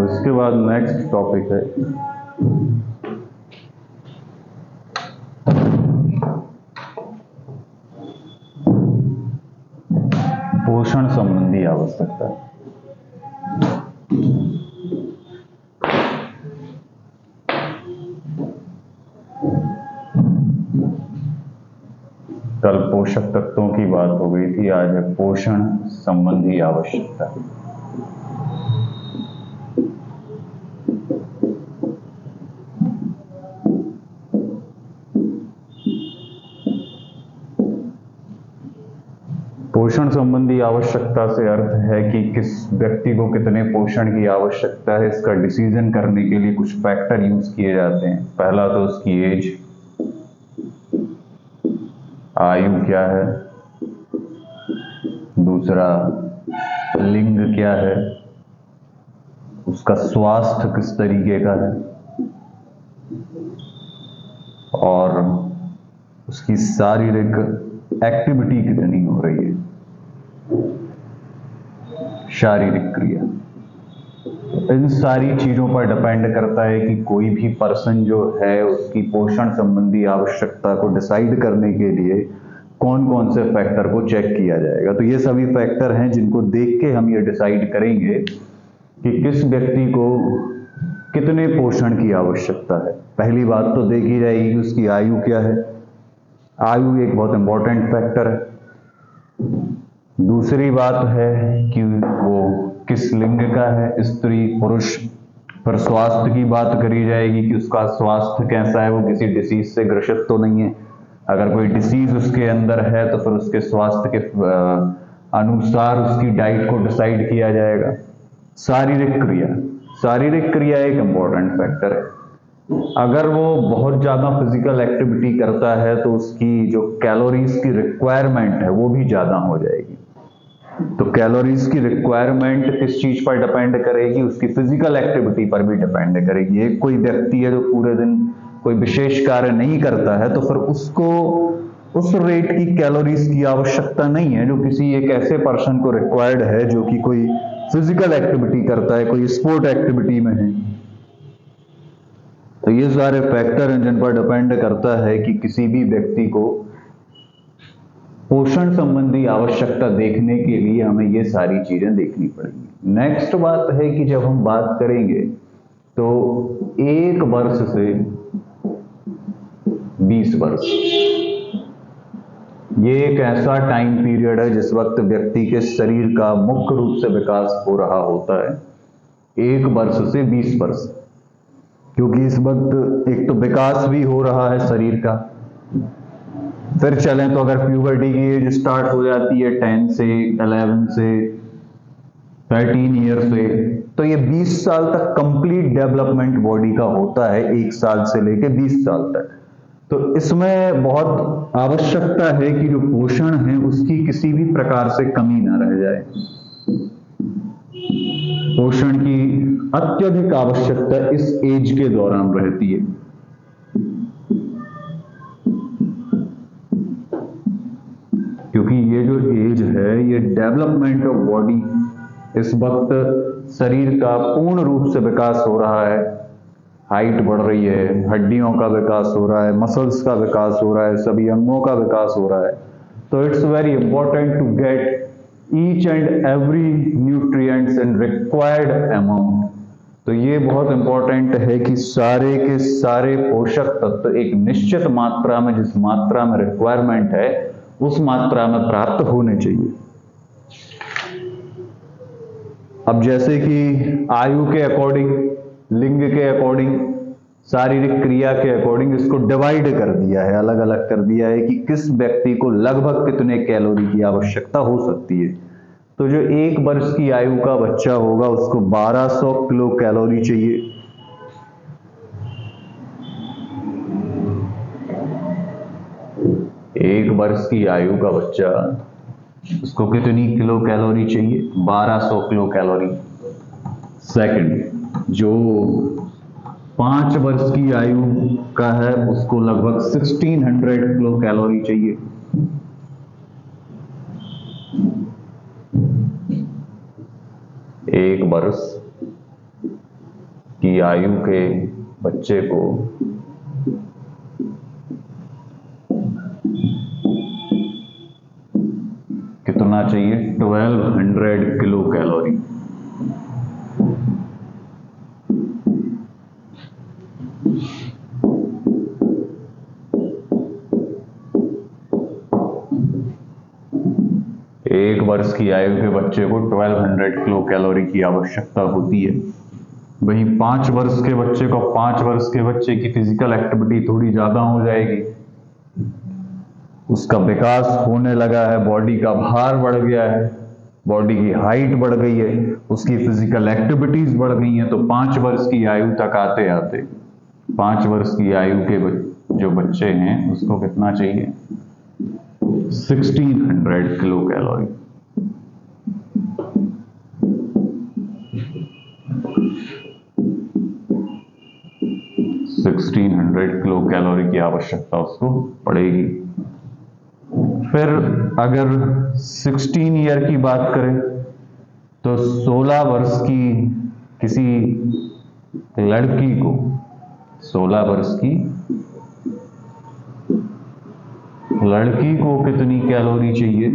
इसके बाद next topic है पोषण संबंधी आवश्यकता। कल पोषक तत्वों की बात हो गई थी, आज है पोषण संबंधी आवश्यकता। पोषण संबंधी आवश्यकता से अर्थ है कि किस व्यक्ति को कितने पोषण की आवश्यकता है, इसका डिसीजन करने के लिए कुछ फैक्टर यूज किए जाते हैं। पहला तो उसकी एज, आयु क्या है, दूसरा लिंग क्या है, उसका स्वास्थ्य किस तरीके का है, और उसकी शारीरिक एक्टिविटी कितनी हो रही है, शारीरिक क्रिया। इन सारी चीजों पर डिपेंड करता है कि कोई भी पर्सन जो है उसकी पोषण संबंधी आवश्यकता को डिसाइड करने के लिए कौन कौन से फैक्टर को चेक किया जाएगा। तो ये सभी फैक्टर हैं जिनको देख के हम ये डिसाइड करेंगे कि किस व्यक्ति को कितने पोषण की आवश्यकता है। पहली बात तो देखी जाएगी कि उसकी आयु क्या है। आयु एक बहुत इंपॉर्टेंट फैक्टर है। दूसरी बात है कि वो किस लिंग का है, स्त्री पुरुष। फिर स्वास्थ्य की बात करी जाएगी कि उसका स्वास्थ्य कैसा है, वो किसी डिसीज से ग्रसित तो नहीं है। अगर कोई डिसीज उसके अंदर है तो फिर उसके स्वास्थ्य के अनुसार उसकी डाइट को डिसाइड किया जाएगा। शारीरिक क्रिया एक इंपॉर्टेंट फैक्टर है। अगर वो बहुत ज़्यादा फिजिकल एक्टिविटी करता है तो उसकी जो कैलोरीज की रिक्वायरमेंट है वो भी ज़्यादा हो जाएगी। तो कैलोरीज की रिक्वायरमेंट किस चीज पर डिपेंड करेगी, उसकी फिजिकल एक्टिविटी पर भी डिपेंड करेगी। एक कोई व्यक्ति है जो पूरे दिन कोई विशेष कार्य नहीं करता है तो फिर उसको उस रेट की कैलोरीज की आवश्यकता नहीं है जो किसी एक ऐसे पर्सन को रिक्वायर्ड है जो कि कोई फिजिकल एक्टिविटी करता है, कोई स्पोर्ट एक्टिविटी में है। तो ये सारे फैक्टर हैं जिन पर डिपेंड करता है कि किसी भी व्यक्ति को पोषण संबंधी आवश्यकता देखने के लिए हमें ये सारी चीजें देखनी पड़ेंगी। नेक्स्ट बात है कि जब हम बात करेंगे तो 1 वर्ष से 20 वर्ष, ये एक ऐसा टाइम पीरियड है जिस वक्त व्यक्ति के शरीर का मुख्य रूप से विकास हो रहा होता है। 1 वर्ष से 20 वर्ष, क्योंकि इस वक्त एक तो विकास भी हो रहा है शरीर का। फिर चलें तो अगर प्यूबर्टी की एज स्टार्ट हो जाती है 10 से 11 से 13 ईयर से, तो ये 20 साल तक कंप्लीट डेवलपमेंट बॉडी का होता है, 1 साल से लेके 20 साल तक। तो इसमें बहुत आवश्यकता है कि जो पोषण है उसकी किसी भी प्रकार से कमी ना रह जाए। पोषण की अत्यधिक आवश्यकता इस एज के दौरान रहती है। क्योंकि ये जो एज है ये डेवलपमेंट ऑफ बॉडी, इस वक्त शरीर का पूर्ण रूप से विकास हो रहा है। हाइट बढ़ रही है, हड्डियों का विकास हो रहा है, मसल्स का विकास हो रहा है, सभी अंगों का विकास हो रहा है। तो it's very important to get each and every nutrients in required amount. तो ये बहुत इंपॉर्टेंट है कि सारे के सारे पोषक तत्व एक निश्चित मात्रा में, जिस मात्रा में रिक्वायरमेंट है उस मात्रा में प्राप्त होने चाहिए। अब जैसे कि आयु के अकॉर्डिंग, लिंग के अकॉर्डिंग, शारीरिक क्रिया के अकॉर्डिंग इसको डिवाइड कर दिया है, अलग अलग कर दिया है कि किस व्यक्ति को लगभग कितने कैलोरी की आवश्यकता हो सकती है। तो जो 1 वर्ष की आयु का बच्चा होगा उसको 1200 किलो कैलोरी चाहिए। 1 वर्ष की आयु का बच्चा, उसको कितनी किलो कैलोरी चाहिए? 1200 किलो कैलोरी। सेकंड, जो 5 वर्ष की आयु का है उसको लगभग 1600 किलो कैलोरी चाहिए। एक वर्ष की आयु के बच्चे को कितना चाहिए? 1200 किलो कैलोरी। एक वर्ष की आयु के बच्चे को 1200 किलो कैलोरी की आवश्यकता होती है। वहीं 5 वर्ष के बच्चे को, 5 वर्ष के बच्चे की फिजिकल एक्टिविटी थोड़ी ज्यादा हो जाएगी, उसका विकास होने लगा है, बॉडी का भार बढ़ गया है, बॉडी की हाइट बढ़ गई है, उसकी फिजिकल एक्टिविटीज बढ़ गई हैं, तो 5 वर्ष की आयु तक आते आते 5 वर्ष की आयु के जो बच्चे हैं उसको कितना चाहिए? 1600 किलो कैलोरी। किलो कैलोरी की आवश्यकता उसको पड़ेगी। फिर अगर 16 ईयर की बात करें तो 16 वर्ष की किसी लड़की को, 16 वर्ष की लड़की को कितनी कैलोरी चाहिए?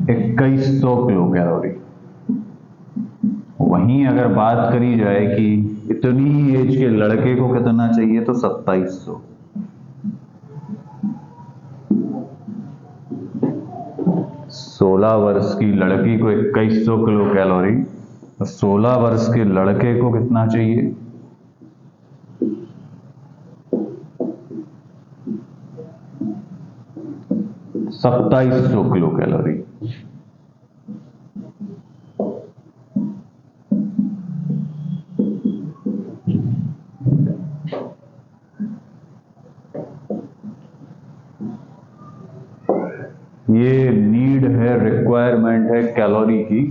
2100 किलो कैलोरी। वहीं अगर बात करी जाए कि इतनी ही एज के लड़के को कितना चाहिए तो 2700। 16 वर्ष की लड़की को 2100 किलो कैलोरी, 16 वर्ष के लड़के को कितना चाहिए? 2700 किलो कैलोरी। ये नीड है, रिक्वायरमेंट है कैलोरी की,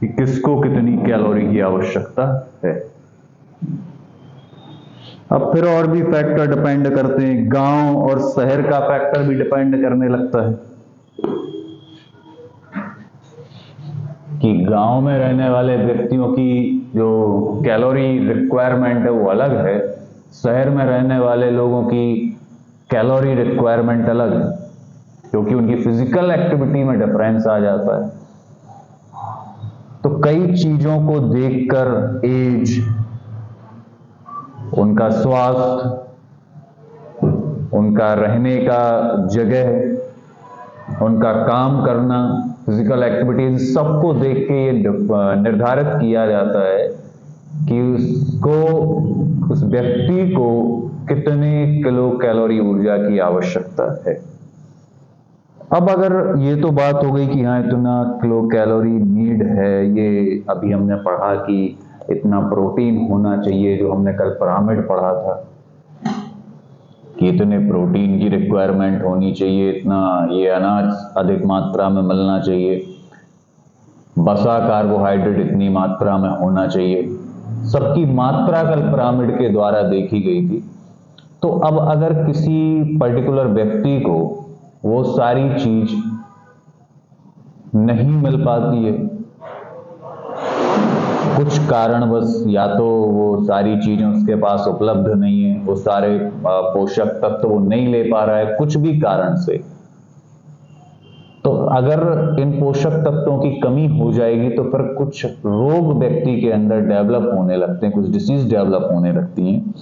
कि किसको कितनी कैलोरी की आवश्यकता है। अब फिर और भी फैक्टर डिपेंड करते हैं, गांव और शहर का फैक्टर भी डिपेंड करने लगता है कि गांव में रहने वाले व्यक्तियों की जो कैलोरी रिक्वायरमेंट है वो अलग है, शहर में रहने वाले लोगों की कैलोरी रिक्वायरमेंट अलग है, क्योंकि उनकी फिजिकल एक्टिविटी में डिफरेंस आ जाता है। तो कई चीजों को देखकर, एज, उनका स्वास्थ्य, उनका रहने का जगह, उनका काम करना, फिजिकल एक्टिविटीज, सबको देख के ये निर्धारित किया जाता है कि उसको, उस व्यक्ति को कितने किलो कैलोरी ऊर्जा की आवश्यकता है। अब अगर ये तो बात हो गई कि हाँ इतना किलो कैलोरी नीड है, ये अभी हमने पढ़ा कि इतना प्रोटीन होना चाहिए, जो हमने कल पिरामिड पढ़ा था कि इतने प्रोटीन की रिक्वायरमेंट होनी चाहिए, इतना ये अनाज अधिक मात्रा में मिलना चाहिए, वसा कार्बोहाइड्रेट इतनी मात्रा में होना चाहिए, सबकी मात्रा कल पिरामिड के द्वारा देखी गई थी। तो अब अगर किसी पर्टिकुलर व्यक्ति को वो सारी चीज नहीं मिल पाती है, कुछ कारणवश, या तो वो सारी चीजें उसके पास उपलब्ध नहीं है, वो सारे पोषक तत्व वो नहीं ले पा रहा है कुछ भी कारण से, तो अगर इन पोषक तत्वों की कमी हो जाएगी तो फिर कुछ रोग व्यक्ति के अंदर डेवलप होने लगते हैं, कुछ डिसीज डेवलप होने लगती हैं।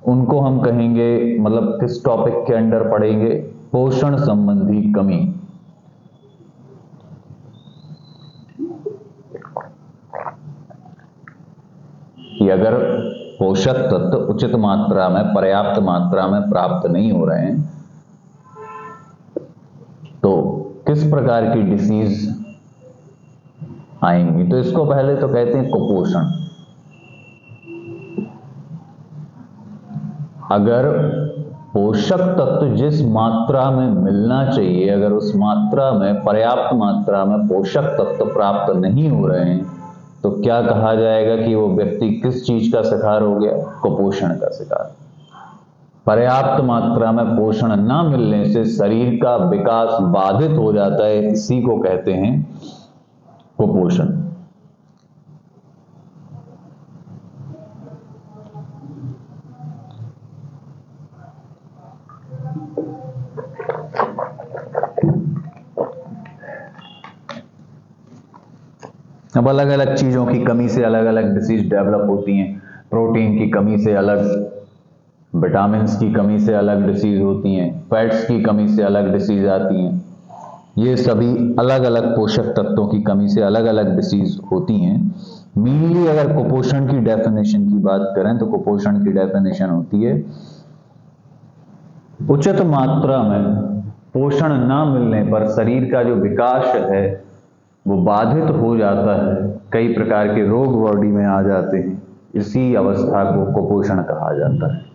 उनको हम कहेंगे, मतलब किस टॉपिक के अंडर पढ़ेंगे? पोषण संबंधी कमी। कि अगर पोषक तत्व उचित मात्रा में, पर्याप्त मात्रा में प्राप्त नहीं हो रहे हैं तो किस प्रकार की डिसीज आएंगी? तो इसको पहले तो कहते हैं कुपोषण। अगर पोषक तत्व जिस मात्रा में मिलना चाहिए, अगर उस मात्रा में, पर्याप्त मात्रा में पोषक तत्व प्राप्त नहीं हो रहे हैं, तो क्या कहा जाएगा कि वो व्यक्ति किस चीज का शिकार हो गया? कुपोषण का शिकार। पर्याप्त मात्रा में पोषण न मिलने से शरीर का विकास बाधित हो जाता है, इसी को कहते हैं कुपोषण। अब अलग अलग चीजों की कमी से अलग अलग डिसीज डेवलप होती हैं। प्रोटीन की कमी से अलग, विटामिन्स की कमी से अलग डिसीज होती हैं, फैट्स की कमी से अलग डिसीज आती हैं। ये सभी अलग अलग पोषक तत्वों की कमी से अलग अलग डिसीज होती हैं। मेनली अगर कुपोषण की डेफिनेशन की बात करें तो कुपोषण की डेफिनेशन होती है उचित मात्रा में पोषण न मिलने पर शरीर का जो विकास है वो बाधित हो जाता है, कई प्रकार के रोग बॉडी में आ जाते हैं, इसी अवस्था को कुपोषण कहा जाता है।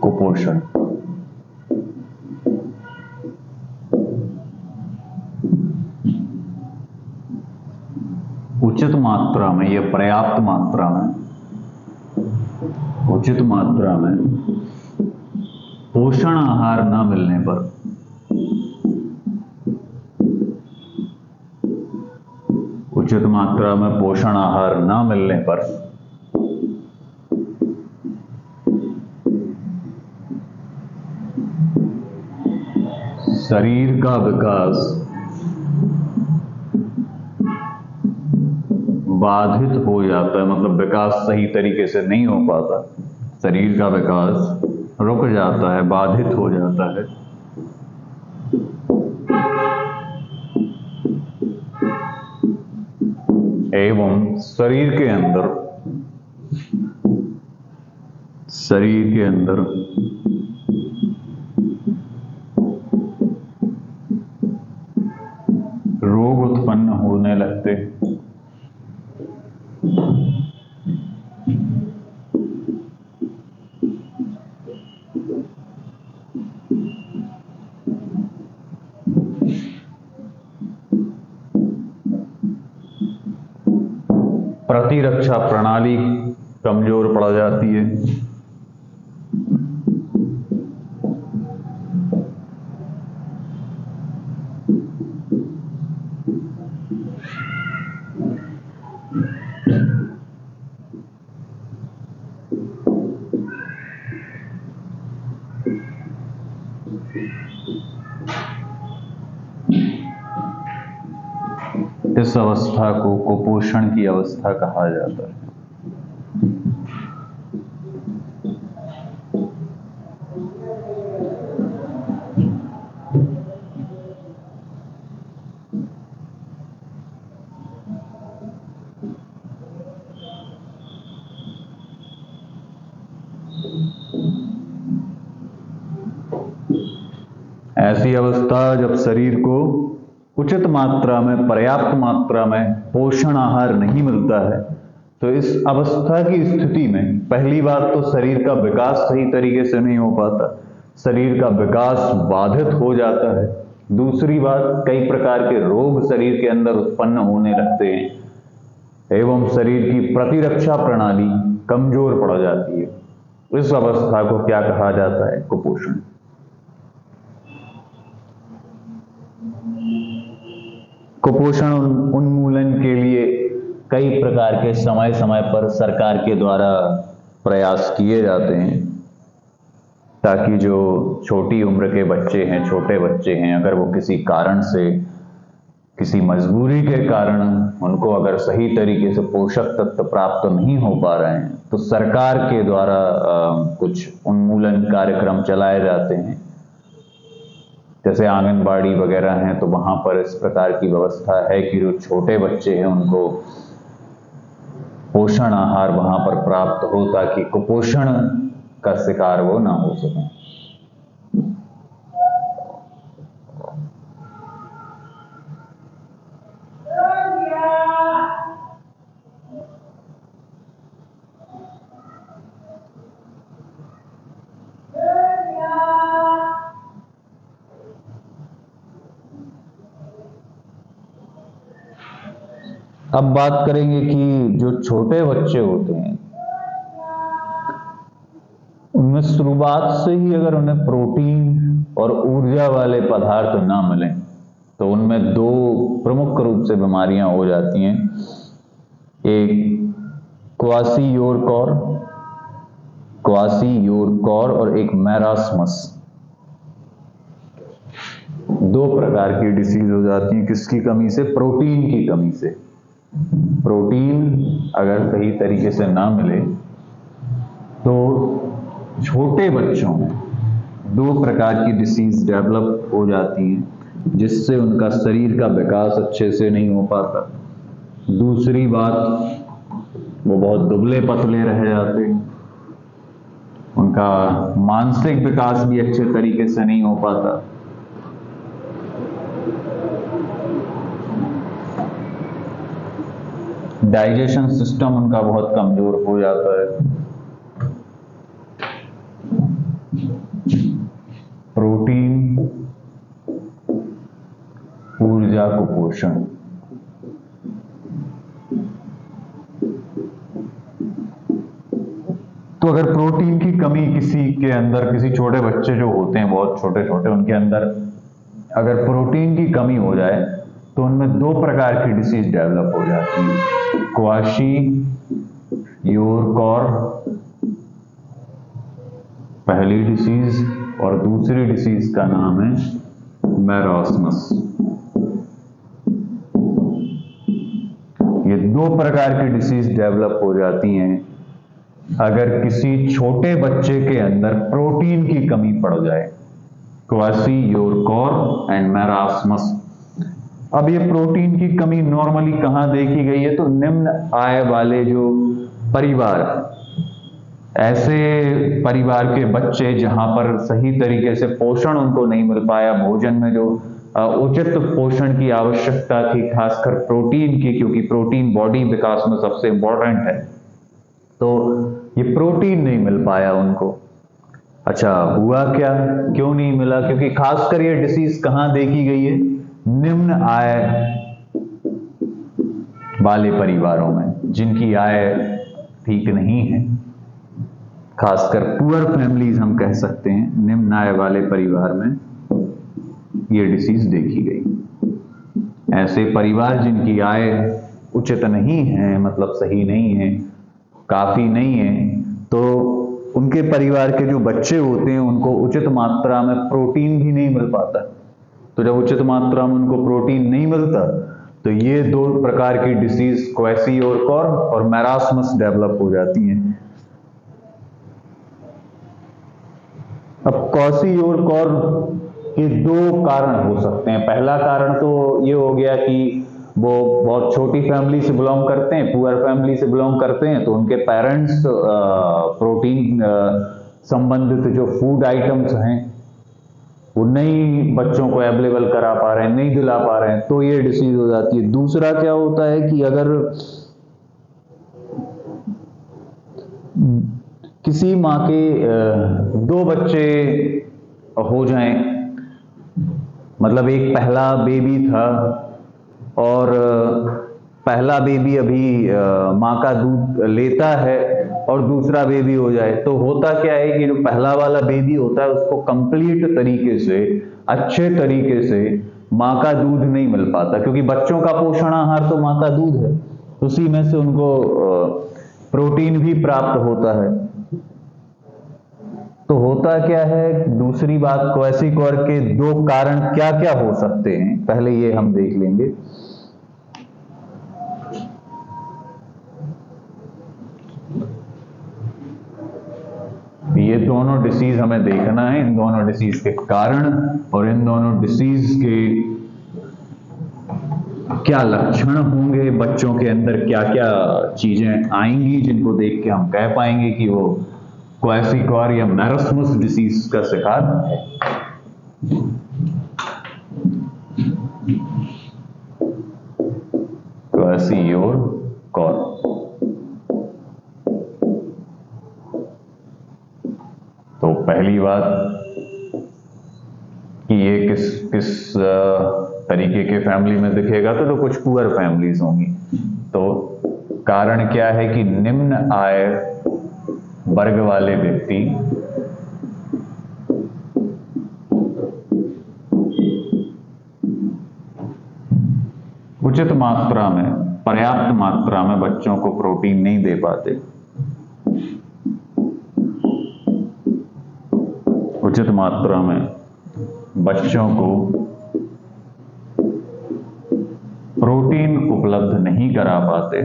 कुपोषण उचित मात्रा में या पर्याप्त मात्रा में, उचित मात्रा में पोषण आहार न मिलने पर उचित मात्रा में पोषण आहार न मिलने पर शरीर का विकास बाधित हो जाता है, मतलब विकास सही तरीके से नहीं हो पाता, शरीर का विकास रुक जाता है, बाधित हो जाता है। एवं शरीर के अंदर रोग उत्पन्न होने लगते हैं। प्रतिरक्षा प्रणाली कमजोर पड़ जाती है। इस अवस्था को कुपोषण की अवस्था कहा जाता है। ऐसी अवस्था जब शरीर को उचित मात्रा में, पर्याप्त मात्रा में पोषण आहार नहीं मिलता है, तो इस अवस्था की स्थिति में पहली बात तो शरीर का विकास सही तरीके से नहीं हो पाता, शरीर का विकास बाधित हो जाता है। दूसरी बात, कई प्रकार के रोग शरीर के अंदर उत्पन्न होने लगते हैं एवं शरीर की प्रतिरक्षा प्रणाली कमजोर पड़ जाती है। इस अवस्था को क्या कहा जाता है? कुपोषण। कुपोषण उन्मूलन के लिए कई प्रकार के समय समय पर सरकार के द्वारा प्रयास किए जाते हैं, ताकि जो छोटी उम्र के बच्चे हैं, छोटे बच्चे हैं, अगर वो किसी कारण से किसी मजबूरी के कारण उनको अगर सही तरीके से पोषक तत्व प्राप्त नहीं हो पा रहे हैं तो सरकार के द्वारा कुछ उन्मूलन कार्यक्रम चलाए जाते हैं। जैसे आंगनबाड़ी वगैरह हैं तो वहां पर इस प्रकार की व्यवस्था है कि जो छोटे बच्चे हैं उनको पोषण आहार वहां पर प्राप्त हो ताकि कुपोषण का शिकार वो ना हो सकें। अब बात करेंगे कि जो छोटे बच्चे होते हैं उनमें शुरुआत से ही अगर उन्हें प्रोटीन और ऊर्जा वाले पदार्थ ना मिले तो उनमें दो प्रमुख रूप से बीमारियां हो जाती हैं। एक क्वासियोरकॉर और एक मैरास्मस। दो प्रकार की डिसीज हो जाती है। किसकी कमी से? प्रोटीन की कमी से। प्रोटीन अगर सही तरीके से ना मिले तो छोटे बच्चों में दो प्रकार की डिसीज डेवलप हो जाती हैं जिससे उनका शरीर का विकास अच्छे से नहीं हो पाता। दूसरी बात, वो बहुत दुबले पतले रह जाते हैं, उनका मानसिक विकास भी अच्छे तरीके से नहीं हो पाता। डाइजेशन सिस्टम उनका बहुत कमजोर हो जाता है। प्रोटीन, ऊर्जा, कुपोषण। तो अगर प्रोटीन की कमी किसी के अंदर, किसी छोटे बच्चे जो होते हैं बहुत छोटे छोटे, उनके अंदर अगर प्रोटीन की कमी हो जाए तो उनमें दो प्रकार की डिसीज डेवलप हो जाती है। क्वाशियोरकॉर पहली डिसीज और दूसरी डिसीज का नाम है मैरास्मस। ये दो प्रकार की डिसीज डेवलप हो जाती हैं अगर किसी छोटे बच्चे के अंदर प्रोटीन की कमी पड़ जाए। क्वाशियोरकॉर एंड मैरास्मस। अब ये प्रोटीन की कमी नॉर्मली कहां देखी गई है? तो निम्न आय वाले जो परिवार, ऐसे परिवार के बच्चे जहां पर सही तरीके से पोषण उनको नहीं मिल पाया, भोजन में जो उचित पोषण की आवश्यकता थी, खासकर प्रोटीन की, क्योंकि प्रोटीन बॉडी विकास में सबसे इंपॉर्टेंट है, तो ये प्रोटीन नहीं मिल पाया उनको। अच्छा, हुआ क्या? क्यों नहीं मिला? क्योंकि खासकर ये डिसीज कहां देखी गई है? निम्न आय वाले परिवारों में, जिनकी आय ठीक नहीं है, खासकर पुअर फैमिलीज हम कह सकते हैं, निम्न आय वाले परिवार में ये डिसीज देखी गई। ऐसे परिवार जिनकी आय उचित नहीं है, मतलब सही नहीं है, काफी नहीं है, तो उनके परिवार के जो बच्चे होते हैं उनको उचित मात्रा में प्रोटीन भी नहीं मिल पाता। तो जब उचित मात्रा में उनको प्रोटीन नहीं मिलता तो ये दो प्रकार की डिसीज, क्वाशियोरकॉर और मैरास्मस, डेवलप हो जाती हैं। अब क्वाशियोरकॉर के दो कारण हो सकते हैं। पहला कारण तो ये हो गया कि वो बहुत छोटी फैमिली से बिलोंग करते हैं, पुअर फैमिली से बिलोंग करते हैं, तो उनके पेरेंट्स प्रोटीन संबंधित जो फूड आइटम्स हैं वो नहीं बच्चों को अवेलेबल करा पा रहे हैं, नहीं दिला पा रहे हैं, तो ये डिसीज हो जाती है। दूसरा क्या होता है कि अगर किसी माँ के दो बच्चे हो जाएं, मतलब एक पहला बेबी था और पहला बेबी अभी माँ का दूध लेता है और दूसरा बेबी हो जाए, तो होता क्या है कि जो पहला वाला बेबी होता है उसको कंप्लीट तरीके से, अच्छे तरीके से माँ का दूध नहीं मिल पाता, क्योंकि बच्चों का पोषण आहार तो माँ का दूध है, उसी में से उनको प्रोटीन भी प्राप्त होता है। तो होता क्या है, दूसरी बात, क्वेसिकॉर के दो कारण क्या क्या हो सकते हैं, पहले ये हम देख लेंगे। ये दोनों डिसीज हमें देखना है, इन दोनों डिसीज के कारण और इन दोनों डिसीज के क्या लक्षण होंगे, बच्चों के अंदर क्या क्या चीजें आएंगी जिनको देख के हम कह पाएंगे कि वो क्वेसिकॉर या मैरस्मस डिसीज का शिकार है। क्वेसियोर तो पहली बात कि ये किस तरीके के फैमिली में दिखेगा, तो कुछ पुअर फैमिलीज होंगी। तो कारण क्या है कि निम्न आय वर्ग वाले व्यक्ति उचित मात्रा में, पर्याप्त मात्रा में बच्चों को प्रोटीन नहीं दे पाते। उचित मात्रा में बच्चों को प्रोटीन उपलब्ध नहीं करा पाते।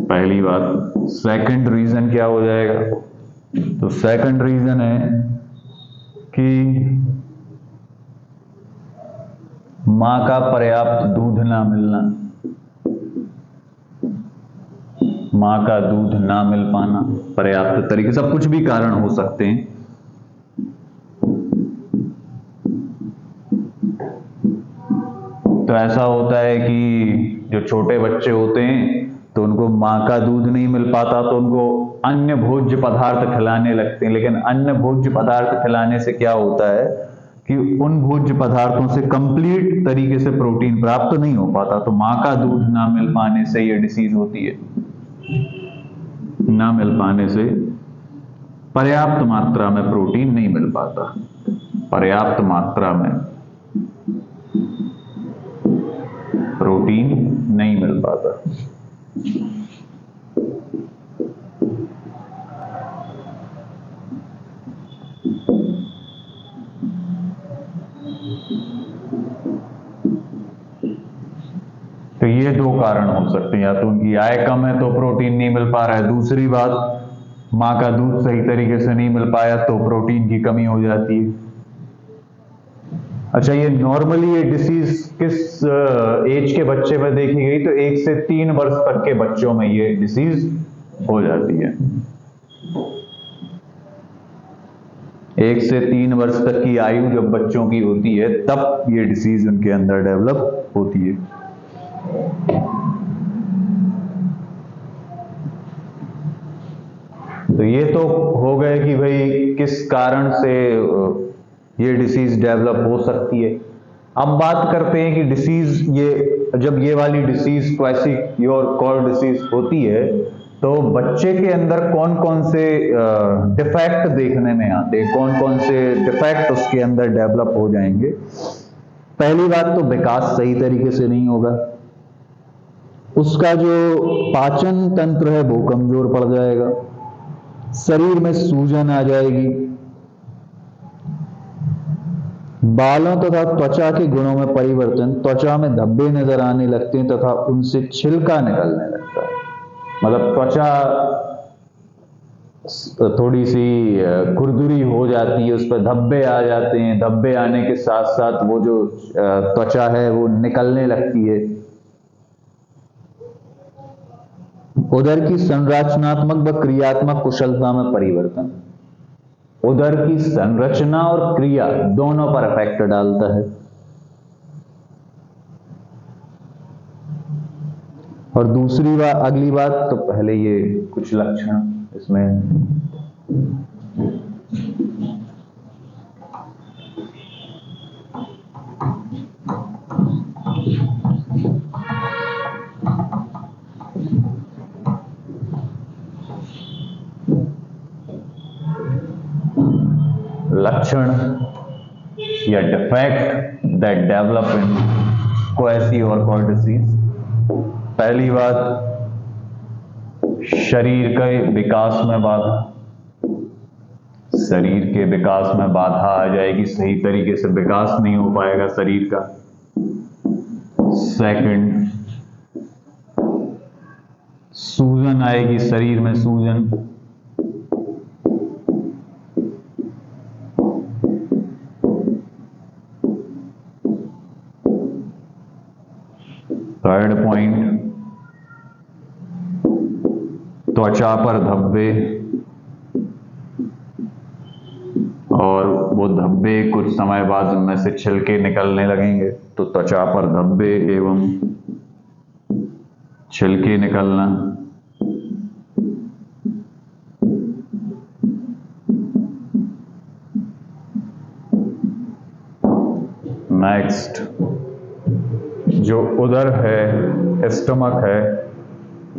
पहली बात। सेकंड रीजन क्या हो जाएगा? तो सेकंड रीजन है कि मां का पर्याप्त दूध ना मिलना, मां का दूध ना मिल पाना पर्याप्त तरीके, सब कुछ भी कारण हो सकते हैं। तो ऐसा होता है कि जो छोटे बच्चे होते हैं तो उनको मां का दूध नहीं मिल पाता, तो उनको अन्य भोज्य पदार्थ खिलाने लगते हैं। लेकिन अन्य भोज्य पदार्थ खिलाने से क्या होता है कि उन भोज्य पदार्थों से कंप्लीट तरीके से प्रोटीन प्राप्त नहीं हो पाता। तो मां का दूध ना मिल पाने से ये डिसीज होती है। ना मिल पाने से पर्याप्त मात्रा में प्रोटीन नहीं मिल पाता, पर्याप्त मात्रा में प्रोटीन नहीं मिल पाता। तो ये दो कारण हो सकते हैं, या तो उनकी आय कम है तो प्रोटीन नहीं मिल पा रहा है, दूसरी बात मां का दूध सही तरीके से नहीं मिल पाया तो प्रोटीन की कमी हो जाती है। अच्छा, ये नॉर्मली ये डिसीज किस एज के बच्चे में देखी गई? तो 1 से 3 वर्ष तक के बच्चों में ये डिसीज हो जाती है। 1 से 3 वर्ष तक की आयु जब बच्चों की होती है तब ये डिसीज उनके अंदर डेवलप होती है। तो ये तो हो गए कि भाई किस कारण से ये डिसीज डेवलप हो सकती है। अब बात करते हैं कि डिसीज, ये जब ये वाली डिसीज क्वेसियोर डिसीज होती है तो बच्चे के अंदर कौन कौन से डिफेक्ट देखने में आते हैं, कौन कौन से डिफेक्ट उसके अंदर डेवलप हो जाएंगे। पहली बात तो विकास सही तरीके से नहीं होगा, उसका जो पाचन तंत्र है वो कमजोर पड़ जाएगा, शरीर में सूजन आ जाएगी, बालों तथा त्वचा के गुणों में परिवर्तन, त्वचा में धब्बे नजर आने लगते हैं तथा उनसे छिलका निकलने लगता है। मतलब त्वचा थोड़ी सी खुरदुरी हो जाती है, उस पर धब्बे आ जाते हैं, धब्बे आने के साथ साथ वो जो त्वचा है वो निकलने लगती है। उदर की संरचनात्मक व क्रियात्मक कुशलता में परिवर्तन, उदर की संरचना और क्रिया दोनों पर इफेक्ट डालता है। और दूसरी बात, अगली बात, तो पहले ये कुछ लक्षण इसमें लक्षण या defect that develop in kwashiorkor disease. पहली बात, शरीर के विकास में बाधा, शरीर के विकास में बाधा आ जाएगी, सही तरीके से विकास नहीं हो पाएगा शरीर का। सेकंड, सूजन आएगी, शरीर में सूजन। थर्ड पॉइंट, त्वचा पर धब्बे, और वो धब्बे कुछ समय बाद उनमें से छिलके निकलने लगेंगे, तो त्वचा पर धब्बे एवं छिलके निकलना। नेक्स्ट, जो उदर है, स्टमक है,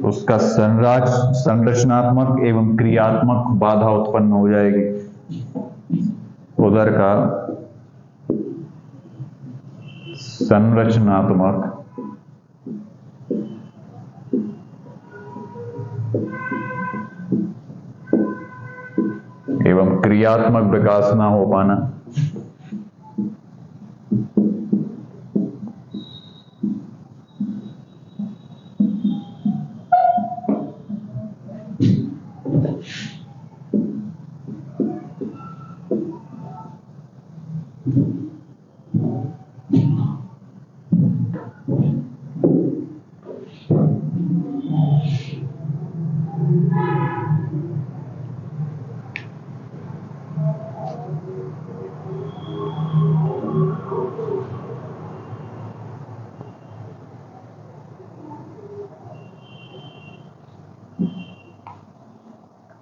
उसका संरचनात्मक एवं क्रियात्मक बाधा उत्पन्न हो जाएगी। उदर का संरचनात्मक एवं क्रियात्मक विकास ना हो पाना।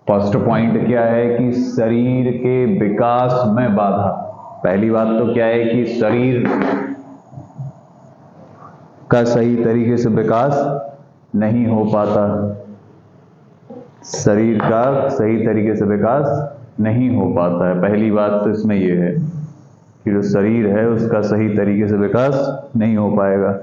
फर्स्ट पॉइंट क्या है कि शरीर के विकास में बाधा। पहली बात तो क्या है कि शरीर का सही तरीके से विकास नहीं हो पाता, शरीर का सही तरीके से विकास नहीं हो पाता है। पहली बात तो इसमें यह है कि जो शरीर है उसका सही तरीके से विकास नहीं हो पाएगा।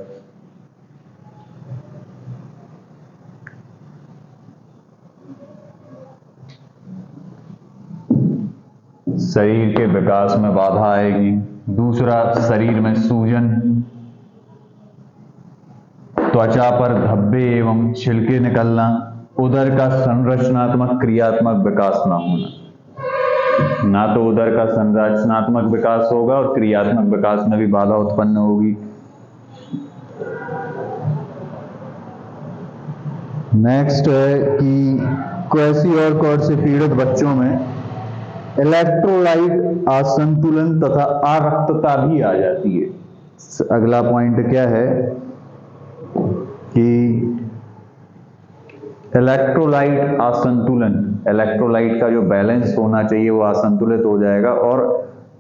शरीर के विकास में बाधा आएगी। दूसरा, शरीर में सूजन, त्वचा पर धब्बे एवं छिलके निकलना, उदर का संरचनात्मक क्रियात्मक विकास ना होना। ना तो उदर का संरचनात्मक विकास होगा और क्रियात्मक विकास में भी बाधा उत्पन्न होगी। नेक्स्ट है कि क्वेसीऑर्कॉड से पीड़ित बच्चों में इलेक्ट्रोलाइट असंतुलन तथा अरक्तता भी आ जाती है। अगला पॉइंट क्या है कि इलेक्ट्रोलाइट असंतुलन, इलेक्ट्रोलाइट का जो बैलेंस होना चाहिए वो असंतुलित हो जाएगा और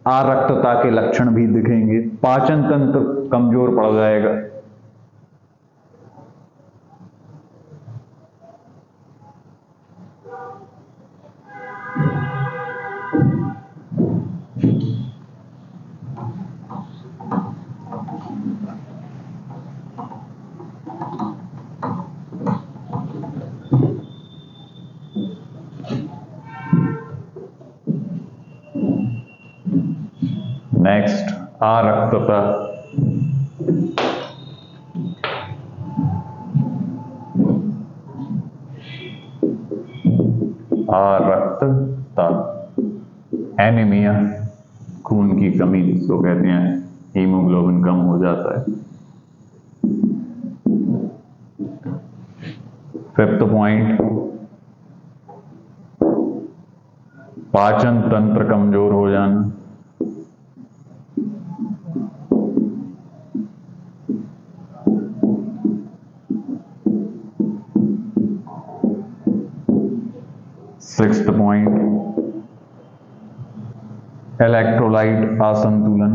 अरक्तता के लक्षण भी दिखेंगे। पाचन तंत्र कमजोर पड़ जाएगा। नेक्स्ट, अरक्तता। अरक्तता, एनीमिया, खून की कमी जिसको कहते हैं, हीमोग्लोबिन कम हो जाता है। फिफ्थ पॉइंट, पाचन तंत्र कमजोर हो जाना। सिक्स्थ पॉइंट, इलेक्ट्रोलाइट असंतुलन।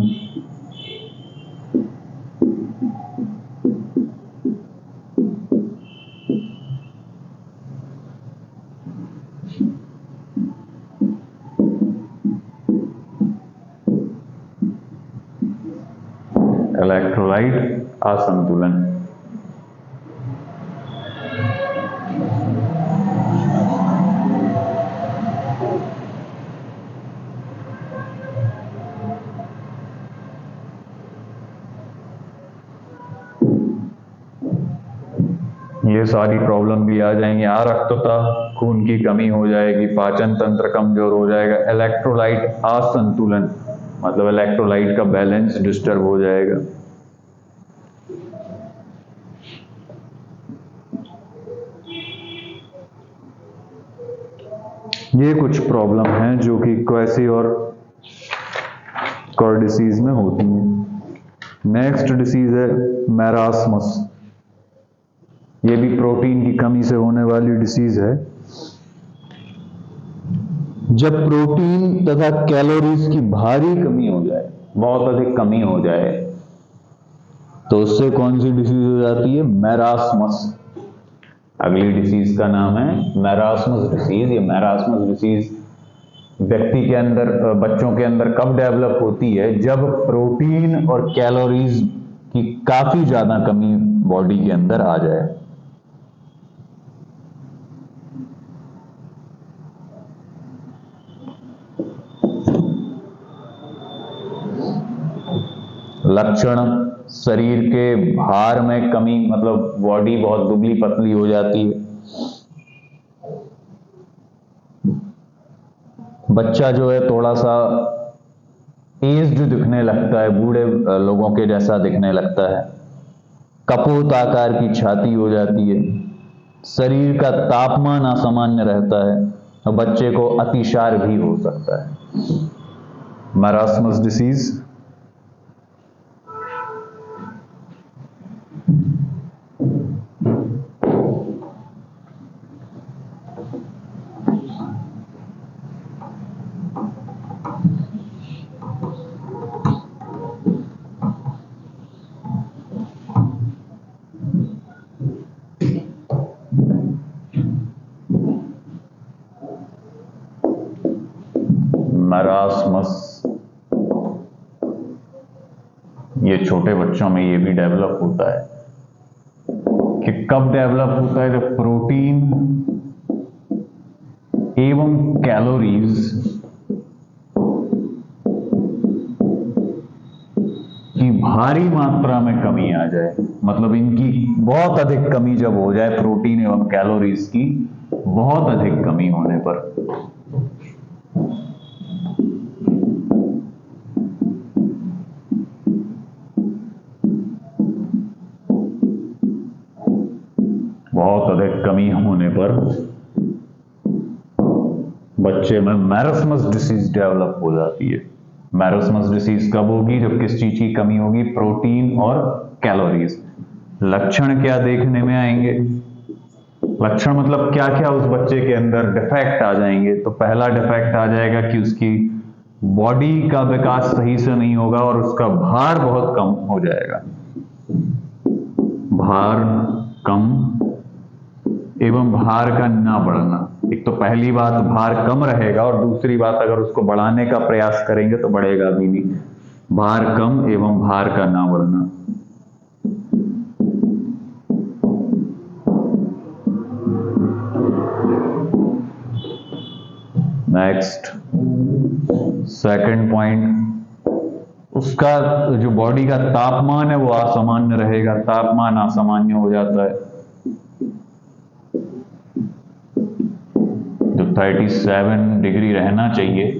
इलेक्ट्रोलाइट असंतुलन। ये सारी प्रॉब्लम भी आ जाएंगी। आरक्तता, खून की कमी हो जाएगी, पाचन तंत्र कमजोर हो जाएगा, इलेक्ट्रोलाइट असंतुलन मतलब इलेक्ट्रोलाइट का बैलेंस डिस्टर्ब हो जाएगा। ये कुछ प्रॉब्लम हैं जो कि क्वेसी और कॉर डिसीज में होती हैं। नेक्स्ट डिसीज है मैरास्मस। ये भी प्रोटीन की कमी से होने वाली डिसीज है। जब प्रोटीन तथा कैलोरीज की भारी कमी हो जाए, बहुत अधिक कमी हो जाए, तो उससे कौन सी डिसीज हो जाती है? मैरास्मस। अगली डिसीज का नाम है मैरास्मस डिसीज। ये मैरास्मस डिसीज व्यक्ति के अंदर, बच्चों के अंदर कब डेवलप होती है? जब प्रोटीन और कैलोरीज की काफी ज्यादा कमी बॉडी के अंदर आ जाए। लक्षण, शरीर के भार में कमी, मतलब बॉडी बहुत दुबली पतली हो जाती है। बच्चा जो है थोड़ा सा एज्ड दिखने लगता है, बूढ़े लोगों के जैसा दिखने लगता है। कपोत आकार की छाती हो जाती है। शरीर का तापमान असामान्य रहता है और बच्चे को अतिसार भी हो सकता है। Marasmus disease. मैरास्मस ये छोटे बच्चों में ये भी डेवलप होता है। कि कब डेवलप होता है? जब प्रोटीन एवं कैलोरीज की भारी मात्रा में कमी आ जाए, मतलब इनकी बहुत अधिक कमी जब हो जाए, प्रोटीन एवं कैलोरीज की बहुत अधिक कमी होने पर। बहुत अधिक कमी होने पर बच्चे में मैरास्मस डिसीज डेवलप हो जाती है। मैरास्मस डिसीज कब होगी? जब किस चीज की कमी होगी? प्रोटीन और कैलोरीज। लक्षण क्या देखने में आएंगे? लक्षण मतलब क्या क्या उस बच्चे के अंदर डिफेक्ट आ जाएंगे। तो पहला डिफेक्ट आ जाएगा कि उसकी बॉडी का विकास सही से नहीं होगा और उसका भार बहुत कम हो जाएगा। भार कम एवं भार का ना बढ़ना। एक तो पहली बात भार कम रहेगा और दूसरी बात अगर उसको बढ़ाने का प्रयास करेंगे तो बढ़ेगा भी नहीं। भार कम एवं भार का ना बढ़ना। नेक्स्ट, सेकंड पॉइंट, उसका जो बॉडी का तापमान है वो असामान्य रहेगा। तापमान असामान्य हो जाता है। जो 37 डिग्री रहना चाहिए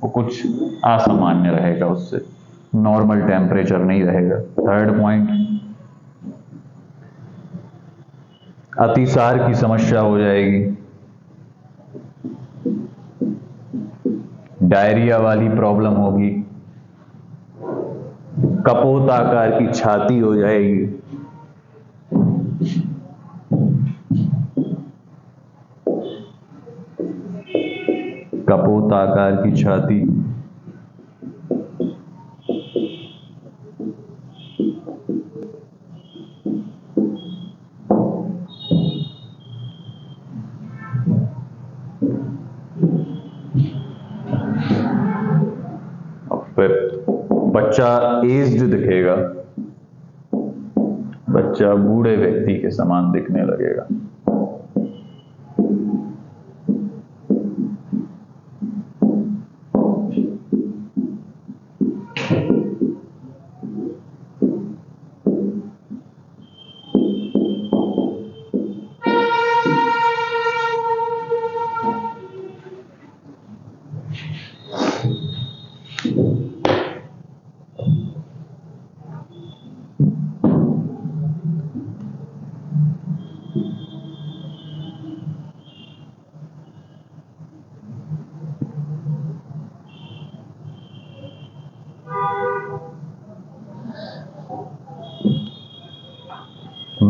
वो कुछ असामान्य रहेगा, उससे नॉर्मल टेम्परेचर नहीं रहेगा। थर्ड पॉइंट, अतिसार की समस्या हो जाएगी। डायरिया वाली प्रॉब्लम होगी। कपोत आकार की छाती हो जाएगी। कपोत आकार की छाती। फिर बच्चा एज्ड दिखेगा, बच्चा बूढ़े व्यक्ति के समान दिखने लगेगा।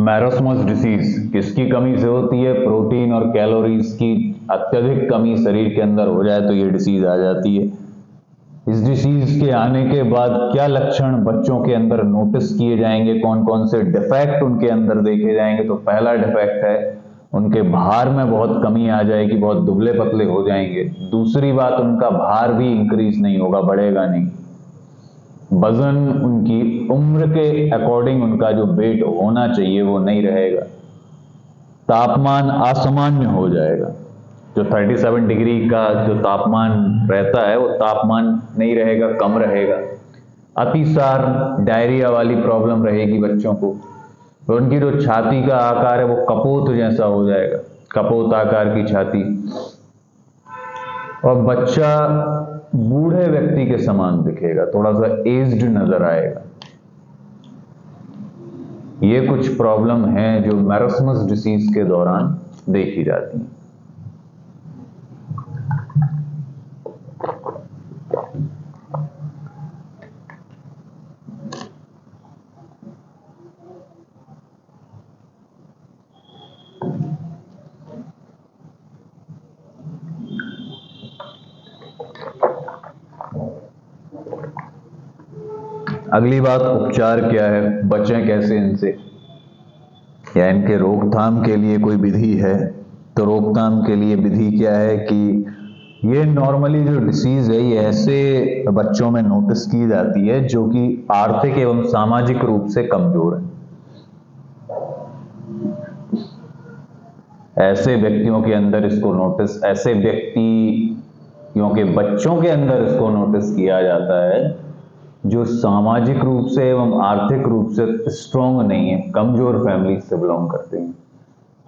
मैरस्मस डिसीज किसकी कमी से होती है? प्रोटीन और कैलोरीज की अत्यधिक कमी शरीर के अंदर हो जाए तो ये डिसीज आ जाती है। इस डिसीज के आने के बाद क्या लक्षण बच्चों के अंदर नोटिस किए जाएंगे, कौन कौन से डिफेक्ट उनके अंदर देखे जाएंगे? तो पहला डिफेक्ट है उनके भार में बहुत कमी आ जाएगी, बहुत दुबले पतले हो जाएंगे। दूसरी बात, उनका भार भी इंक्रीज नहीं होगा, बढ़ेगा नहीं। वजन उनकी उम्र के अकॉर्डिंग उनका जो वेट होना चाहिए वो नहीं रहेगा। तापमान असामान्य हो जाएगा। जो 37 डिग्री का जो तापमान रहता है वो तापमान नहीं रहेगा, कम रहेगा। अतिसार, डायरिया वाली प्रॉब्लम रहेगी बच्चों को। तो उनकी जो छाती का आकार है वो कपोत जैसा हो जाएगा, कपोत आकार की छाती। और बच्चा बूढ़े व्यक्ति के समान दिखेगा, थोड़ा सा एज्ड नजर आएगा। ये कुछ प्रॉब्लम है जो मैरस्मस डिसीज के दौरान देखी जाती हैं। अगली बात, उपचार क्या है, बचें कैसे इनसे, या इनके रोकथाम के लिए कोई विधि है? तो रोकथाम के लिए विधि क्या है कि ये नॉर्मली जो डिसीज है ये ऐसे बच्चों में नोटिस की जाती है जो कि आर्थिक एवं सामाजिक रूप से कमजोर है। ऐसे व्यक्तियों के अंदर इसको नोटिस, ऐसे व्यक्तियों के बच्चों के अंदर इसको नोटिस किया जाता है जो सामाजिक रूप से एवं आर्थिक रूप से स्ट्रॉन्ग नहीं है, कमजोर फैमिली से बिलोंग करते हैं।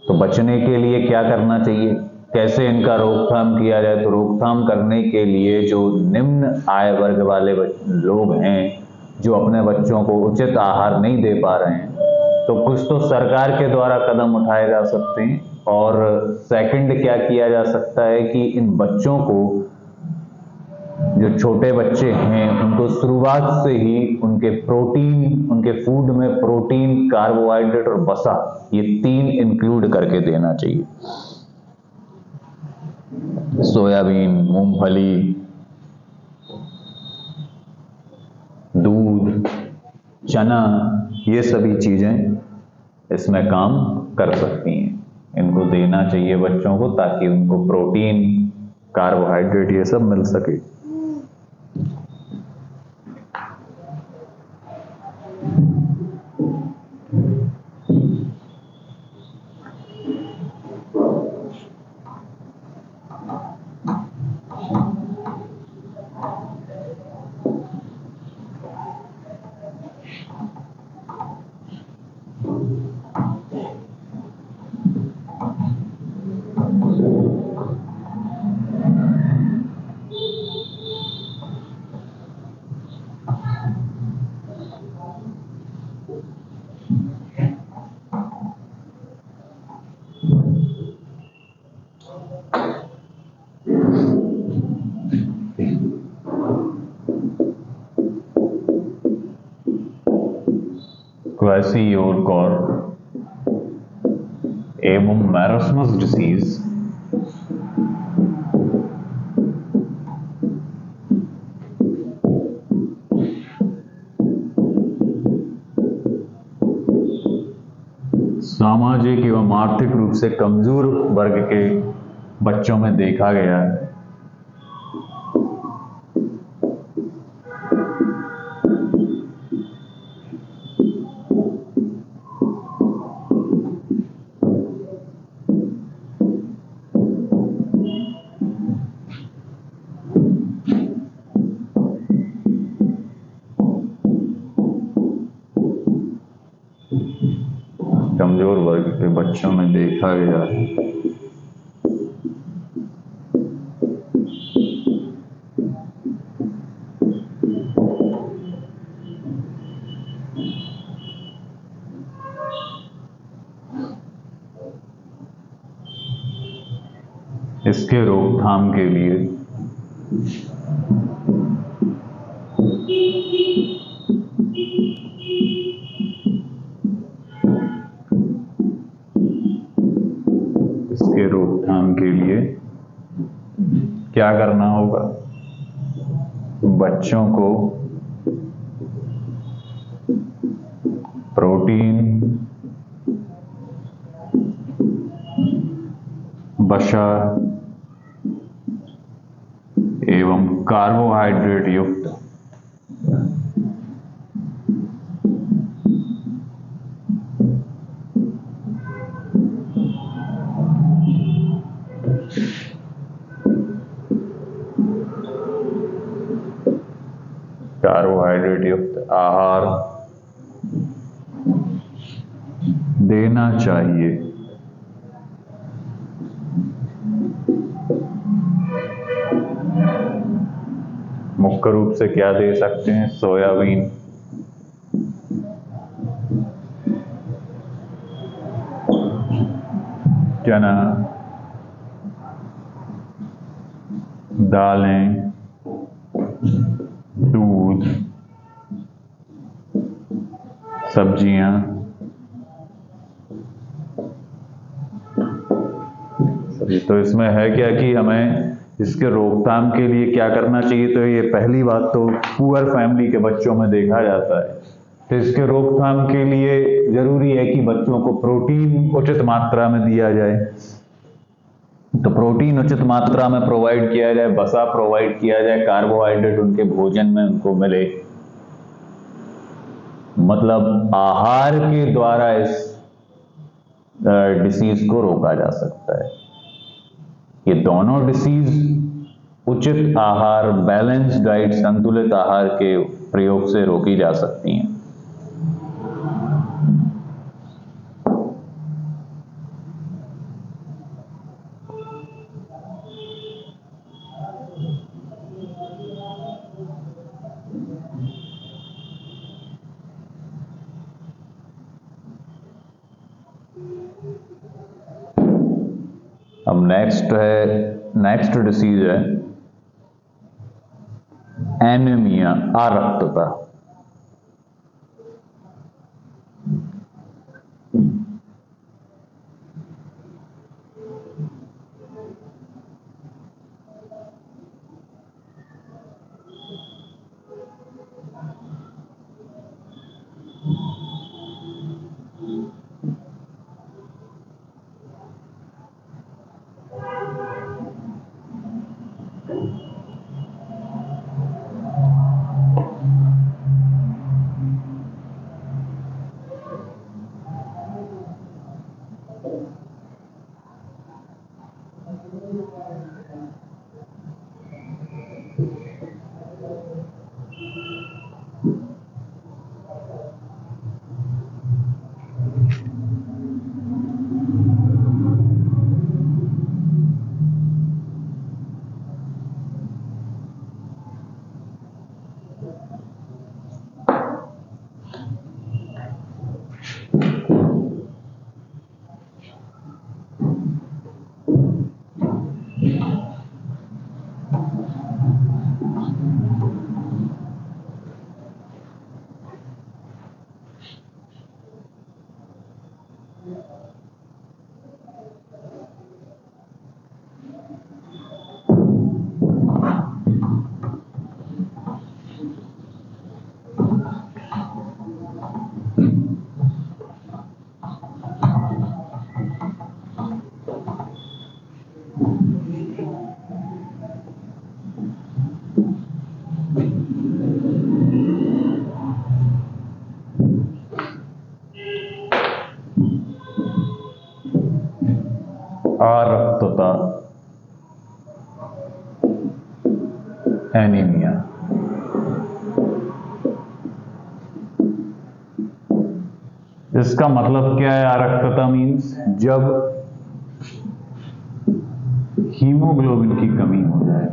तो बचने के लिए क्या करना चाहिए, कैसे इनका रोकथाम किया जाए? तो रोकथाम करने के लिए जो निम्न आय वर्ग वाले लोग हैं जो अपने बच्चों को उचित आहार नहीं दे पा रहे हैं, तो कुछ तो सरकार के द्वारा कदम उठाए जा सकते हैं। और सेकंड क्या किया जा सकता है कि इन बच्चों को, जो छोटे बच्चे हैं, उनको शुरुआत से ही उनके प्रोटीन, उनके फूड में प्रोटीन, कार्बोहाइड्रेट और वसा, ये 3 इंक्लूड करके देना चाहिए। सोयाबीन, मूंगफली, दूध, चना, ये सभी चीजें इसमें काम कर सकती हैं। इनको देना चाहिए बच्चों को ताकि उनको प्रोटीन, कार्बोहाइड्रेट ये सब मिल सके। क्वासियोरकॉर एवं मैरस्मस डिसीज सामाजिक एवं आर्थिक रूप से कमजोर वर्ग के बच्चों में देखा गया है। कमजोर वर्ग के बच्चों में देखा गया है। इसके रोकथाम के लिए क्या करना होगा? बच्चों को प्रोटीन, वसा एवं कार्बोहाइड्रेट युक्त आहार देना चाहिए। मुख्य रूप से क्या दे सकते हैं? सोयाबीन, चना, दालें, दूध, सब्जियां, तो इसमें है क्या कि हमें इसके रोकथाम के लिए क्या करना चाहिए? तो ये पहली बात तो पुअर फैमिली के बच्चों में देखा जाता है, तो इसके रोकथाम के लिए जरूरी है कि बच्चों को प्रोटीन उचित मात्रा में दिया जाए। तो प्रोटीन उचित मात्रा में प्रोवाइड किया जाए, वसा प्रोवाइड किया जाए, कार्बोहाइड्रेट उनके भोजन में उनको मिले। मतलब आहार के द्वारा इस डिसीज को रोका जा सकता है। ये दोनों डिसीज उचित आहार, बैलेंस डाइट, संतुलित आहार के प्रयोग से रोकी जा सकती हैं। अब नेक्स्ट डिसीज है एनीमिया, अरक्तता। अरक्तता, एनीमिया। इसका मतलब क्या है? आरक्तता मीन्स जब हीमोग्लोबिन की कमी हो जाए।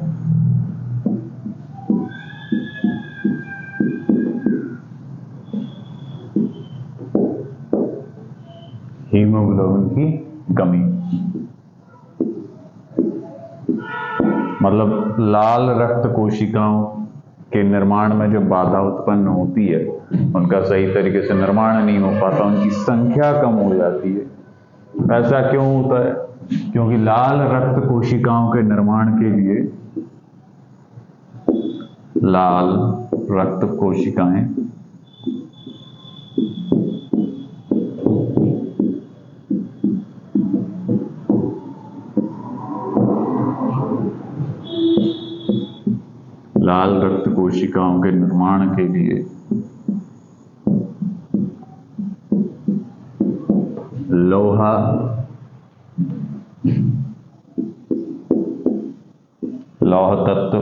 हीमोग्लोबिन की कमी मतलब लाल रक्त कोशिकाओं के निर्माण में जो बाधा उत्पन्न होती है, उनका सही तरीके से निर्माण नहीं हो पाता, उनकी संख्या कम हो जाती है। ऐसा क्यों होता है? क्योंकि लाल रक्त कोशिकाओं के निर्माण के लिए लाल रक्त कोशिकाएं लाल रक्त कोशिकाओं के निर्माण के लिए लोहा, लौह तत्व,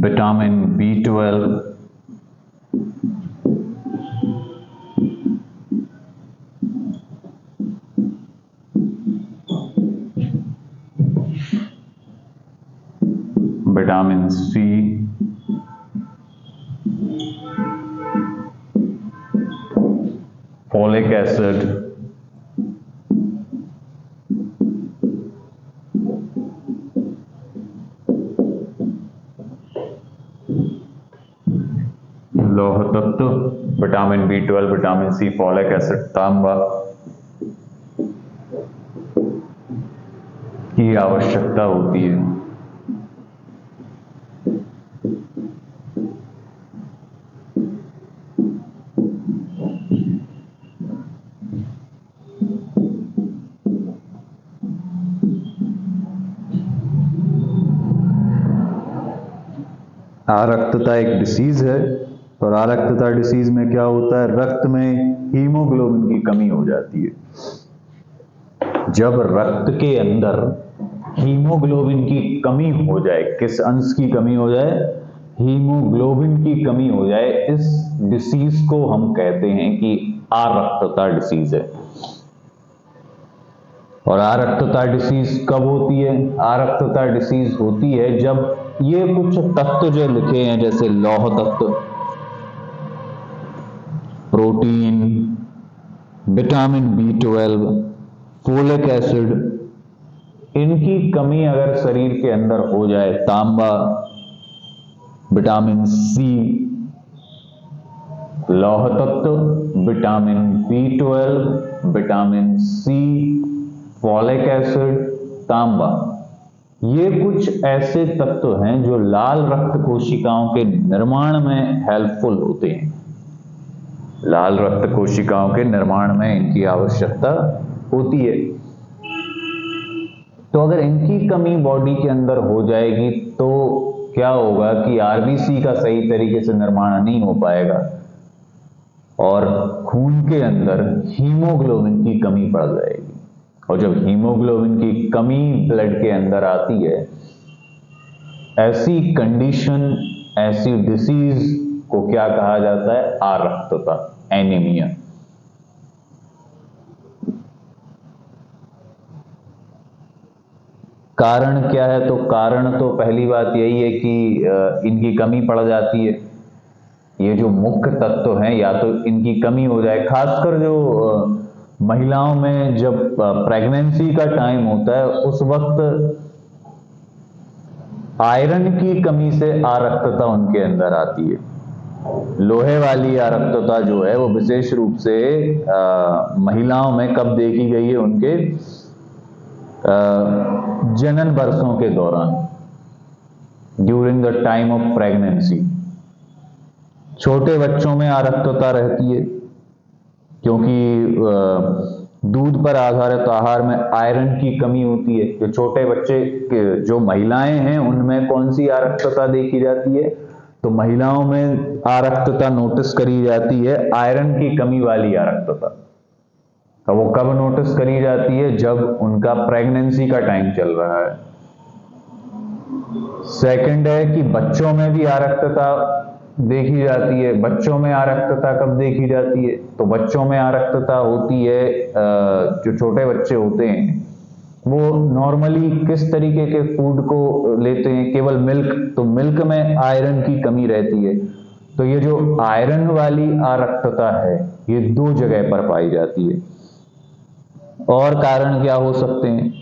vitamin B12, vitamin C, folic acid, लौह तत्व, vitamin B12, vitamin C, folic acid, तांबा की आवश्यकता होती है। आरक्तता एक डिसीज है और आरक्तता डिसीज में क्या होता है? रक्त में हीमोग्लोबिन की कमी हो जाती है। जब रक्त के अंदर हीमोग्लोबिन की कमी हो जाए, किस अंश की कमी हो जाए? हीमोग्लोबिन की कमी हो जाए, इस डिसीज को हम कहते हैं कि आरक्तता डिसीज है। और आरक्तता डिसीज कब होती है? आरक्तता डिसीज होती है जब ये कुछ तत्व जो लिखे हैं, जैसे लौह तत्व, protein, vitamin B12, folic acid, इनकी कमी अगर शरीर के अंदर हो जाए, तांबा, विटामिन C, लौह तत्व, vitamin B12, vitamin C, folic acid, तांबा, ये कुछ ऐसे तत्व हैं जो लाल रक्त कोशिकाओं के निर्माण में हेल्पफुल होते हैं। लाल रक्त कोशिकाओं के निर्माण में इनकी आवश्यकता होती है। तो अगर इनकी कमी बॉडी के अंदर हो जाएगी तो क्या होगा कि आरबीसी का सही तरीके से निर्माण नहीं हो पाएगा और खून के अंदर हीमोग्लोबिन की कमी पड़ जाएगी। और जब हीमोग्लोबिन की कमी ब्लड के अंदर आती है, ऐसी कंडीशन, ऐसी डिसीज को क्या कहा जाता है? आरक्तता, एनीमिया। कारण क्या है? तो कारण तो पहली बात यही है कि इनकी कमी पड़ जाती है। ये जो मुख्य तत्व हैं, या तो इनकी कमी हो जाए, खासकर जो महिलाओं में जब प्रेगनेंसी का टाइम होता है, उस वक्त आयरन की कमी से आरक्तता उनके अंदर आती है। लोहे वाली आरक्तता जो है वो विशेष रूप से महिलाओं में कब देखी गई है? उनके जनन वर्षों के दौरान, during the time of pregnancy. छोटे बच्चों में आरक्तता रहती है क्योंकि दूध पर आधारित आहार में आयरन की कमी होती है। जो छोटे बच्चे, जो महिलाएं हैं, उनमें कौन सी आरक्तता देखी जाती है? तो महिलाओं में आरक्तता नोटिस करी जाती है आयरन की कमी वाली आरक्तता। तो वो कब नोटिस करी जाती है? जब उनका प्रेगनेंसी का टाइम चल रहा है। सेकंड है कि बच्चों में भी आरक्तता देखी जाती है। बच्चों में आरक्तता कब देखी जाती है? तो बच्चों में आरक्तता होती है, जो छोटे बच्चे होते हैं वो नॉर्मली किस तरीके के फूड को लेते हैं? केवल मिल्क। तो मिल्क में आयरन की कमी रहती है। तो ये जो आयरन वाली आरक्तता है ये दो जगह पर पाई जाती है। और कारण क्या हो सकते हैं?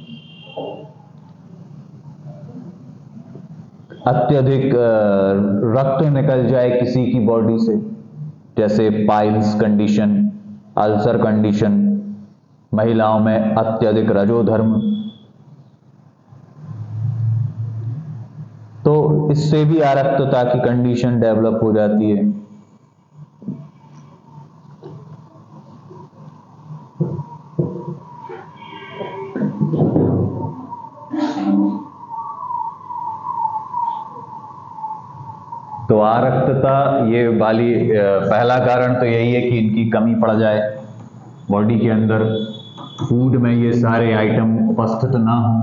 अत्यधिक रक्त निकल जाए किसी की बॉडी से, जैसे पाइल्स कंडीशन, अल्सर कंडीशन, महिलाओं में अत्यधिक रजोधर्म, तो इससे भी आरक्तता की कंडीशन डेवलप हो जाती है। तो आरक्तता ये वाली पहला कारण तो यही है कि इनकी कमी पड़ जाए बॉडी के अंदर, फूड में ये सारे आइटम उपस्थित ना हो।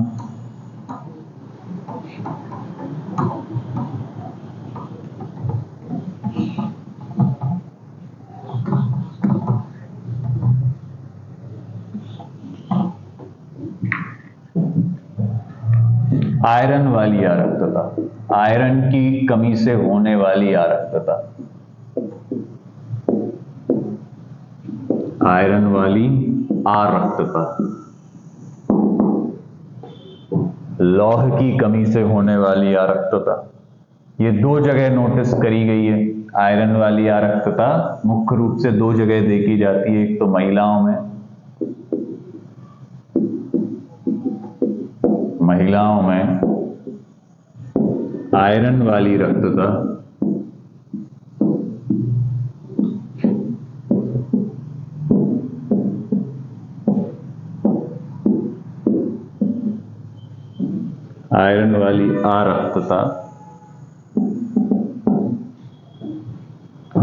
आयरन वाली आरक्तता, आयरन की कमी से होने वाली आरक्तता, आयरन वाली आरक्तता, लौह की कमी से होने वाली आरक्तता, ये दो जगह नोटिस करी गई है। आयरन वाली आरक्तता मुख्य रूप से दो जगह देखी जाती है, एक तो महिलाओं में, महिलाओं में आयरन वाली रक्तता आयरन वाली आरक्तता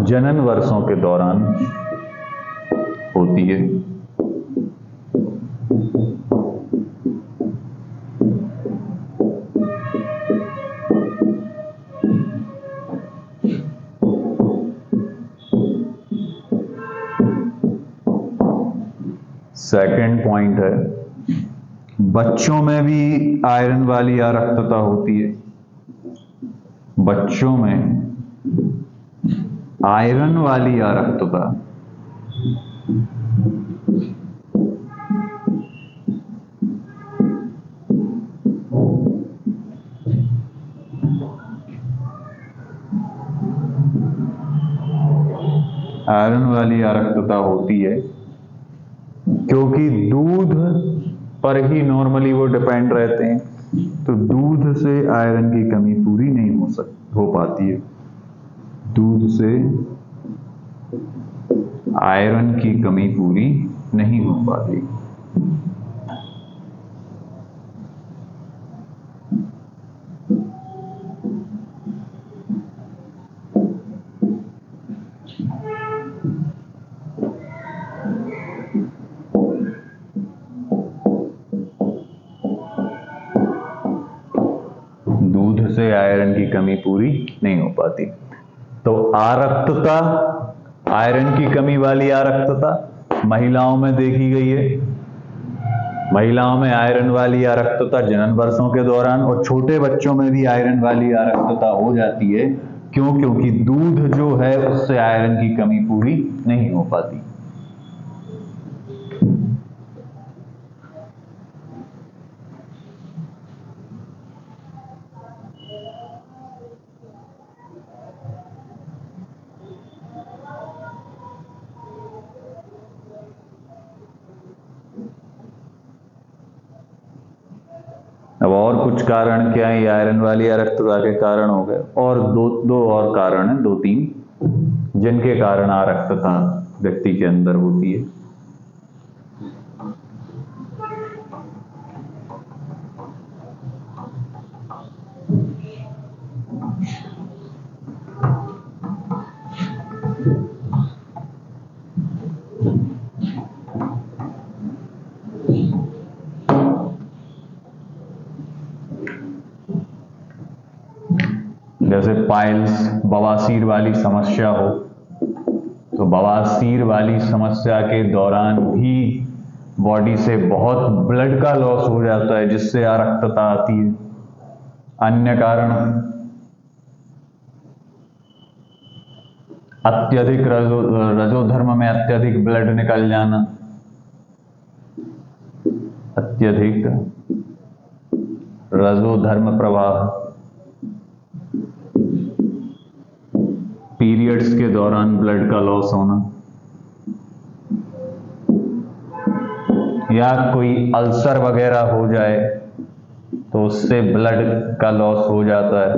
जनन वर्षों के दौरान होती है। सेकंड पॉइंट है, बच्चों में भी आयरन वाली आरक्तता होती है। बच्चों में आयरन वाली आरक्तता आयरन वाली आरक्तता होती है क्योंकि दूध पर ही नॉर्मली वो डिपेंड रहते हैं, तो दूध से आयरन की कमी पूरी नहीं हो पाती है। दूध से आयरन की कमी पूरी नहीं हो पाती। दूध से आयरन की कमी पूरी नहीं हो पाती। तो आरक्तता, आयरन की कमी वाली आरक्तता महिलाओं में देखी गई है। महिलाओं में आयरन वाली आरक्तता जनन वर्षों के दौरान, और छोटे बच्चों में भी आयरन वाली आरक्तता हो जाती है। क्यों? क्योंकि दूध जो है उससे आयरन की कमी पूरी नहीं हो पाती। अब और कुछ कारण क्या है? आयरन वाली आरक्तता के कारण हो गए, और दो और कारण हैं, दो तीन, जिनके कारण आरक्तता व्यक्ति के अंदर होती है। जैसे पाइल्स, बवासीर वाली समस्या हो, तो बवासीर वाली समस्या के दौरान भी बॉडी से बहुत ब्लड का लॉस हो जाता है, जिससे अरक्तता आती है। अन्य कारण अत्यधिक रजोधर्म में अत्यधिक ब्लड निकल जाना, अत्यधिक रजोधर्म प्रवाह, पीरियड्स के दौरान ब्लड का लॉस होना, या कोई अल्सर वगैरह हो जाए तो उससे ब्लड का लॉस हो जाता है।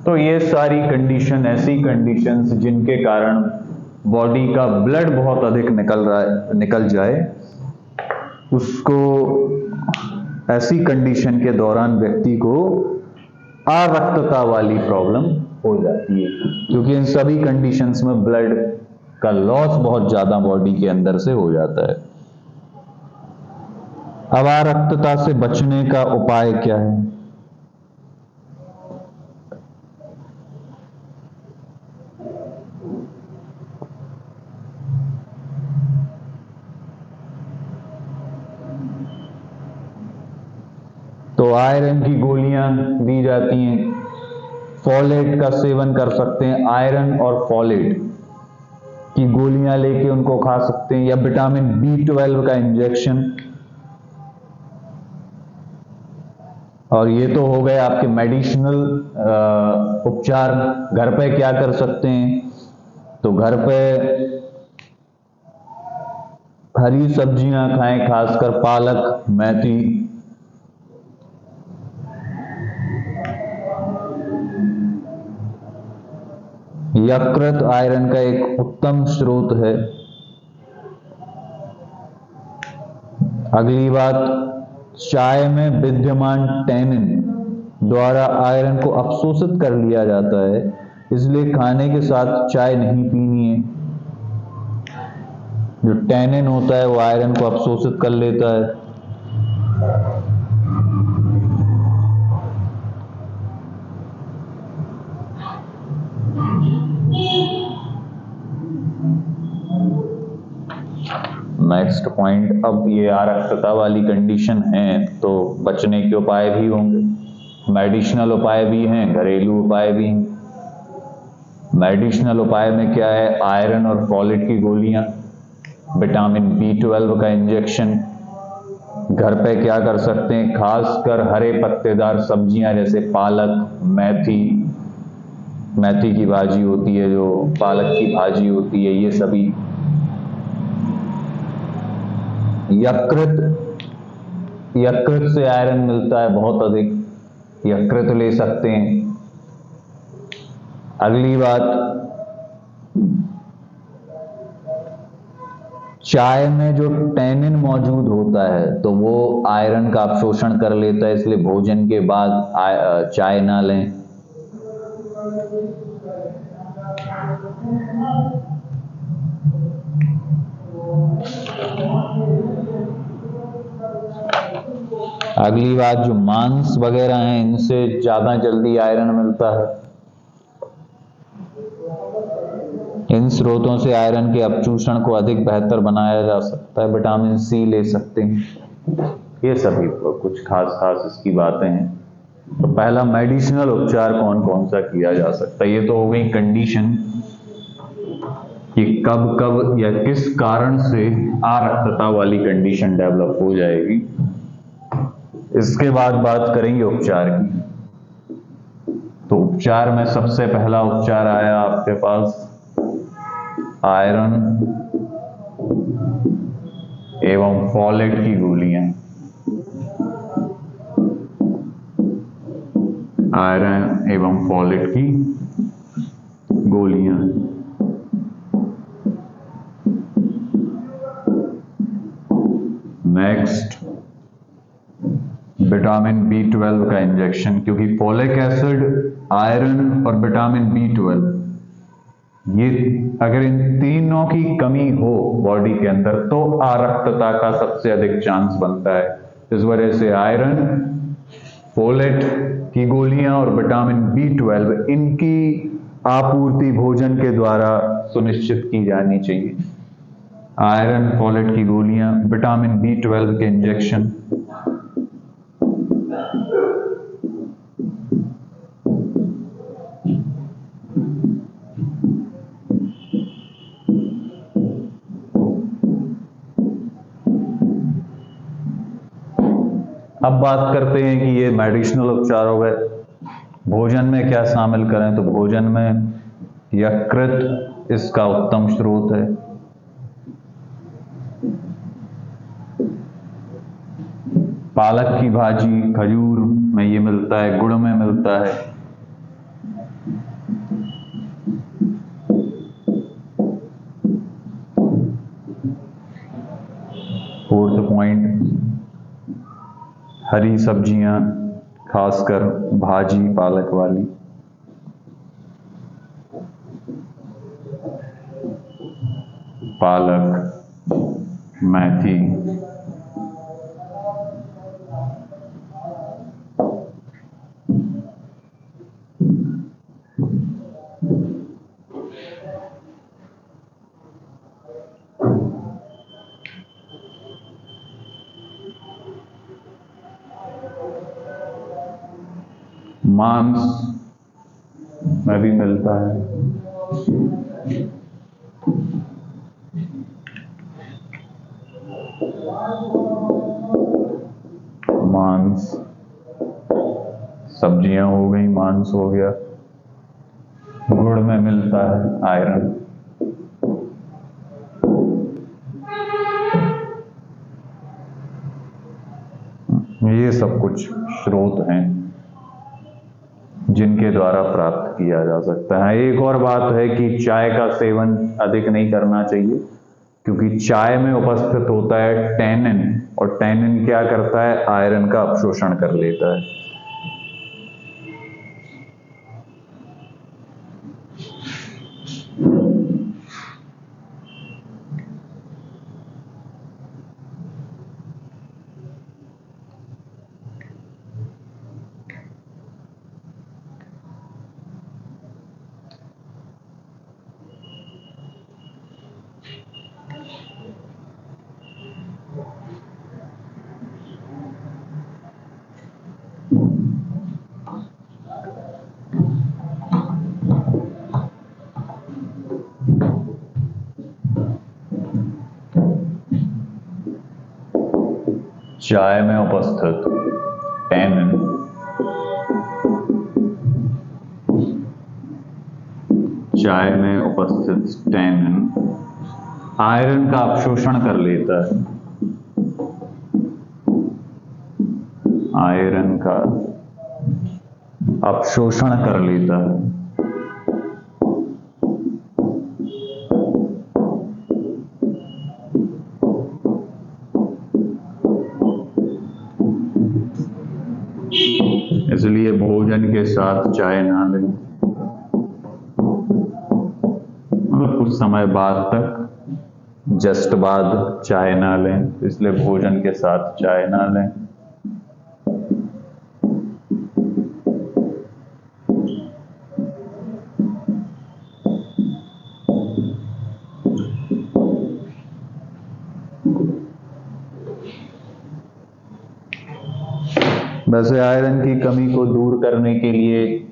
तो ये सारी कंडीशन, ऐसी कंडीशंस जिनके कारण बॉडी का ब्लड बहुत अधिक निकल जाए, उसको ऐसी कंडीशन के दौरान व्यक्ति को अरक्तता वाली प्रॉब्लम हो जाती है, क्योंकि इन सभी कंडीशंस में ब्लड का लॉस बहुत ज्यादा बॉडी के अंदर से हो जाता है। अब अरक्तता से बचने का उपाय क्या है? तो आयरन की गोलियां दी जाती हैं, फॉलेट का सेवन कर सकते हैं, आयरन और फॉलेट की गोलियां लेके उनको खा सकते हैं, या विटामिन B12 का इंजेक्शन। और ये तो हो गए आपके मेडिसिनल उपचार। घर पे क्या कर सकते हैं? तो घर पे हरी सब्जियां खाएं, खासकर पालक, मेथी। यकृत आयरन का एक उत्तम स्रोत है। अगली बात, चाय में विद्यमान टैनिन द्वारा आयरन को अवशोषित कर लिया जाता है, इसलिए खाने के साथ चाय नहीं पीनी है। जो टैनिन होता है वो आयरन को अवशोषित कर लेता है। नेक्स्ट पॉइंट, अब ये अरक्तता वाली कंडीशन है तो बचने के उपाय भी होंगे, मेडिसिनल उपाय भी हैं, घरेलू उपाय भी हैं। मेडिसिनल उपाय में क्या है? आयरन और फॉलेट की गोलियां, विटामिन B12 का इंजेक्शन। घर पे क्या कर सकते हैं? खासकर हरे पत्तेदार सब्जियां जैसे पालक, मेथी, मेथी की भाजी होती है, जो पालक की भाजी होती है, ये सभी। यकृत से आयरन मिलता है बहुत अधिक, यकृत ले सकते हैं। अगली बात, चाय में जो टैनिन मौजूद होता है तो वो आयरन का अवशोषण कर लेता है, इसलिए भोजन के बाद चाय ना लें। अगली बात, जो मांस वगैरह हैं इनसे ज्यादा जल्दी आयरन मिलता है, इन स्रोतों से आयरन के अपचूषण को अधिक बेहतर बनाया जा सकता है। विटामिन C ले सकते हैं। ये सभी कुछ खास इसकी बातें हैं। तो पहला, मेडिसिनल उपचार कौन कौन सा किया जा सकता है? ये तो हो गई कंडीशन कि कब कब या किस कारण से अरक्तता वाली कंडीशन डेवलप हो जाएगी। इसके बाद बात करेंगे उपचार की। तो उपचार में सबसे पहला उपचार आया आपके पास आयरन एवं फॉलेट की गोलियां। आयरन एवं फॉलेट की गोलियां। नेक्स्ट, विटामिन B12 का इंजेक्शन, क्योंकि फोलिक एसिड, आयरन और विटामिन B12, ये अगर इन तीनों की कमी हो बॉडी के अंदर तो अरक्तता का सबसे अधिक चांस बनता है। इस वजह से आयरन, फोलेट की गोलियां और विटामिन B12 इनकी आपूर्ति भोजन के द्वारा सुनिश्चित की जानी चाहिए। आयरन, फोलेट की गोलियां, विटामिन B12 के इंजेक्शन। अब बात करते हैं कि ये मेडिसिनल उपचार हो गए, भोजन में क्या शामिल करें। तो भोजन में यकृत इसका उत्तम स्रोत है। पालक की भाजी, खजूर में ये मिलता है, गुड़ में मिलता है। फोर्थ पॉइंट, हरी सब्जियां, खासकर भाजी पालक वाली। पालक, मेथी, मांस में भी मिलता है। मांस, सब्जियां हो गई, मांस हो गया। गुड़ में मिलता है आयरन। ये सब कुछ स्रोत हैं जिनके द्वारा प्राप्त किया जा सकता है। एक और बात है कि चाय का सेवन अधिक नहीं करना चाहिए, क्योंकि चाय में उपस्थित होता है टैनिन, और टैनिन क्या करता है, आयरन का अवशोषण कर लेता है। चाय में उपस्थित टैनिन आयरन का अवशोषण कर लेता है। आयरन का अवशोषण कर लेता है। इसलिए भोजन के साथ चाय ना लें, मतलब कुछ समय बाद तक, जस्ट बाद चाय ना लें। इसलिए भोजन के साथ चाय ना लें। वैसे आयरन की कमी को दूर करने के लिए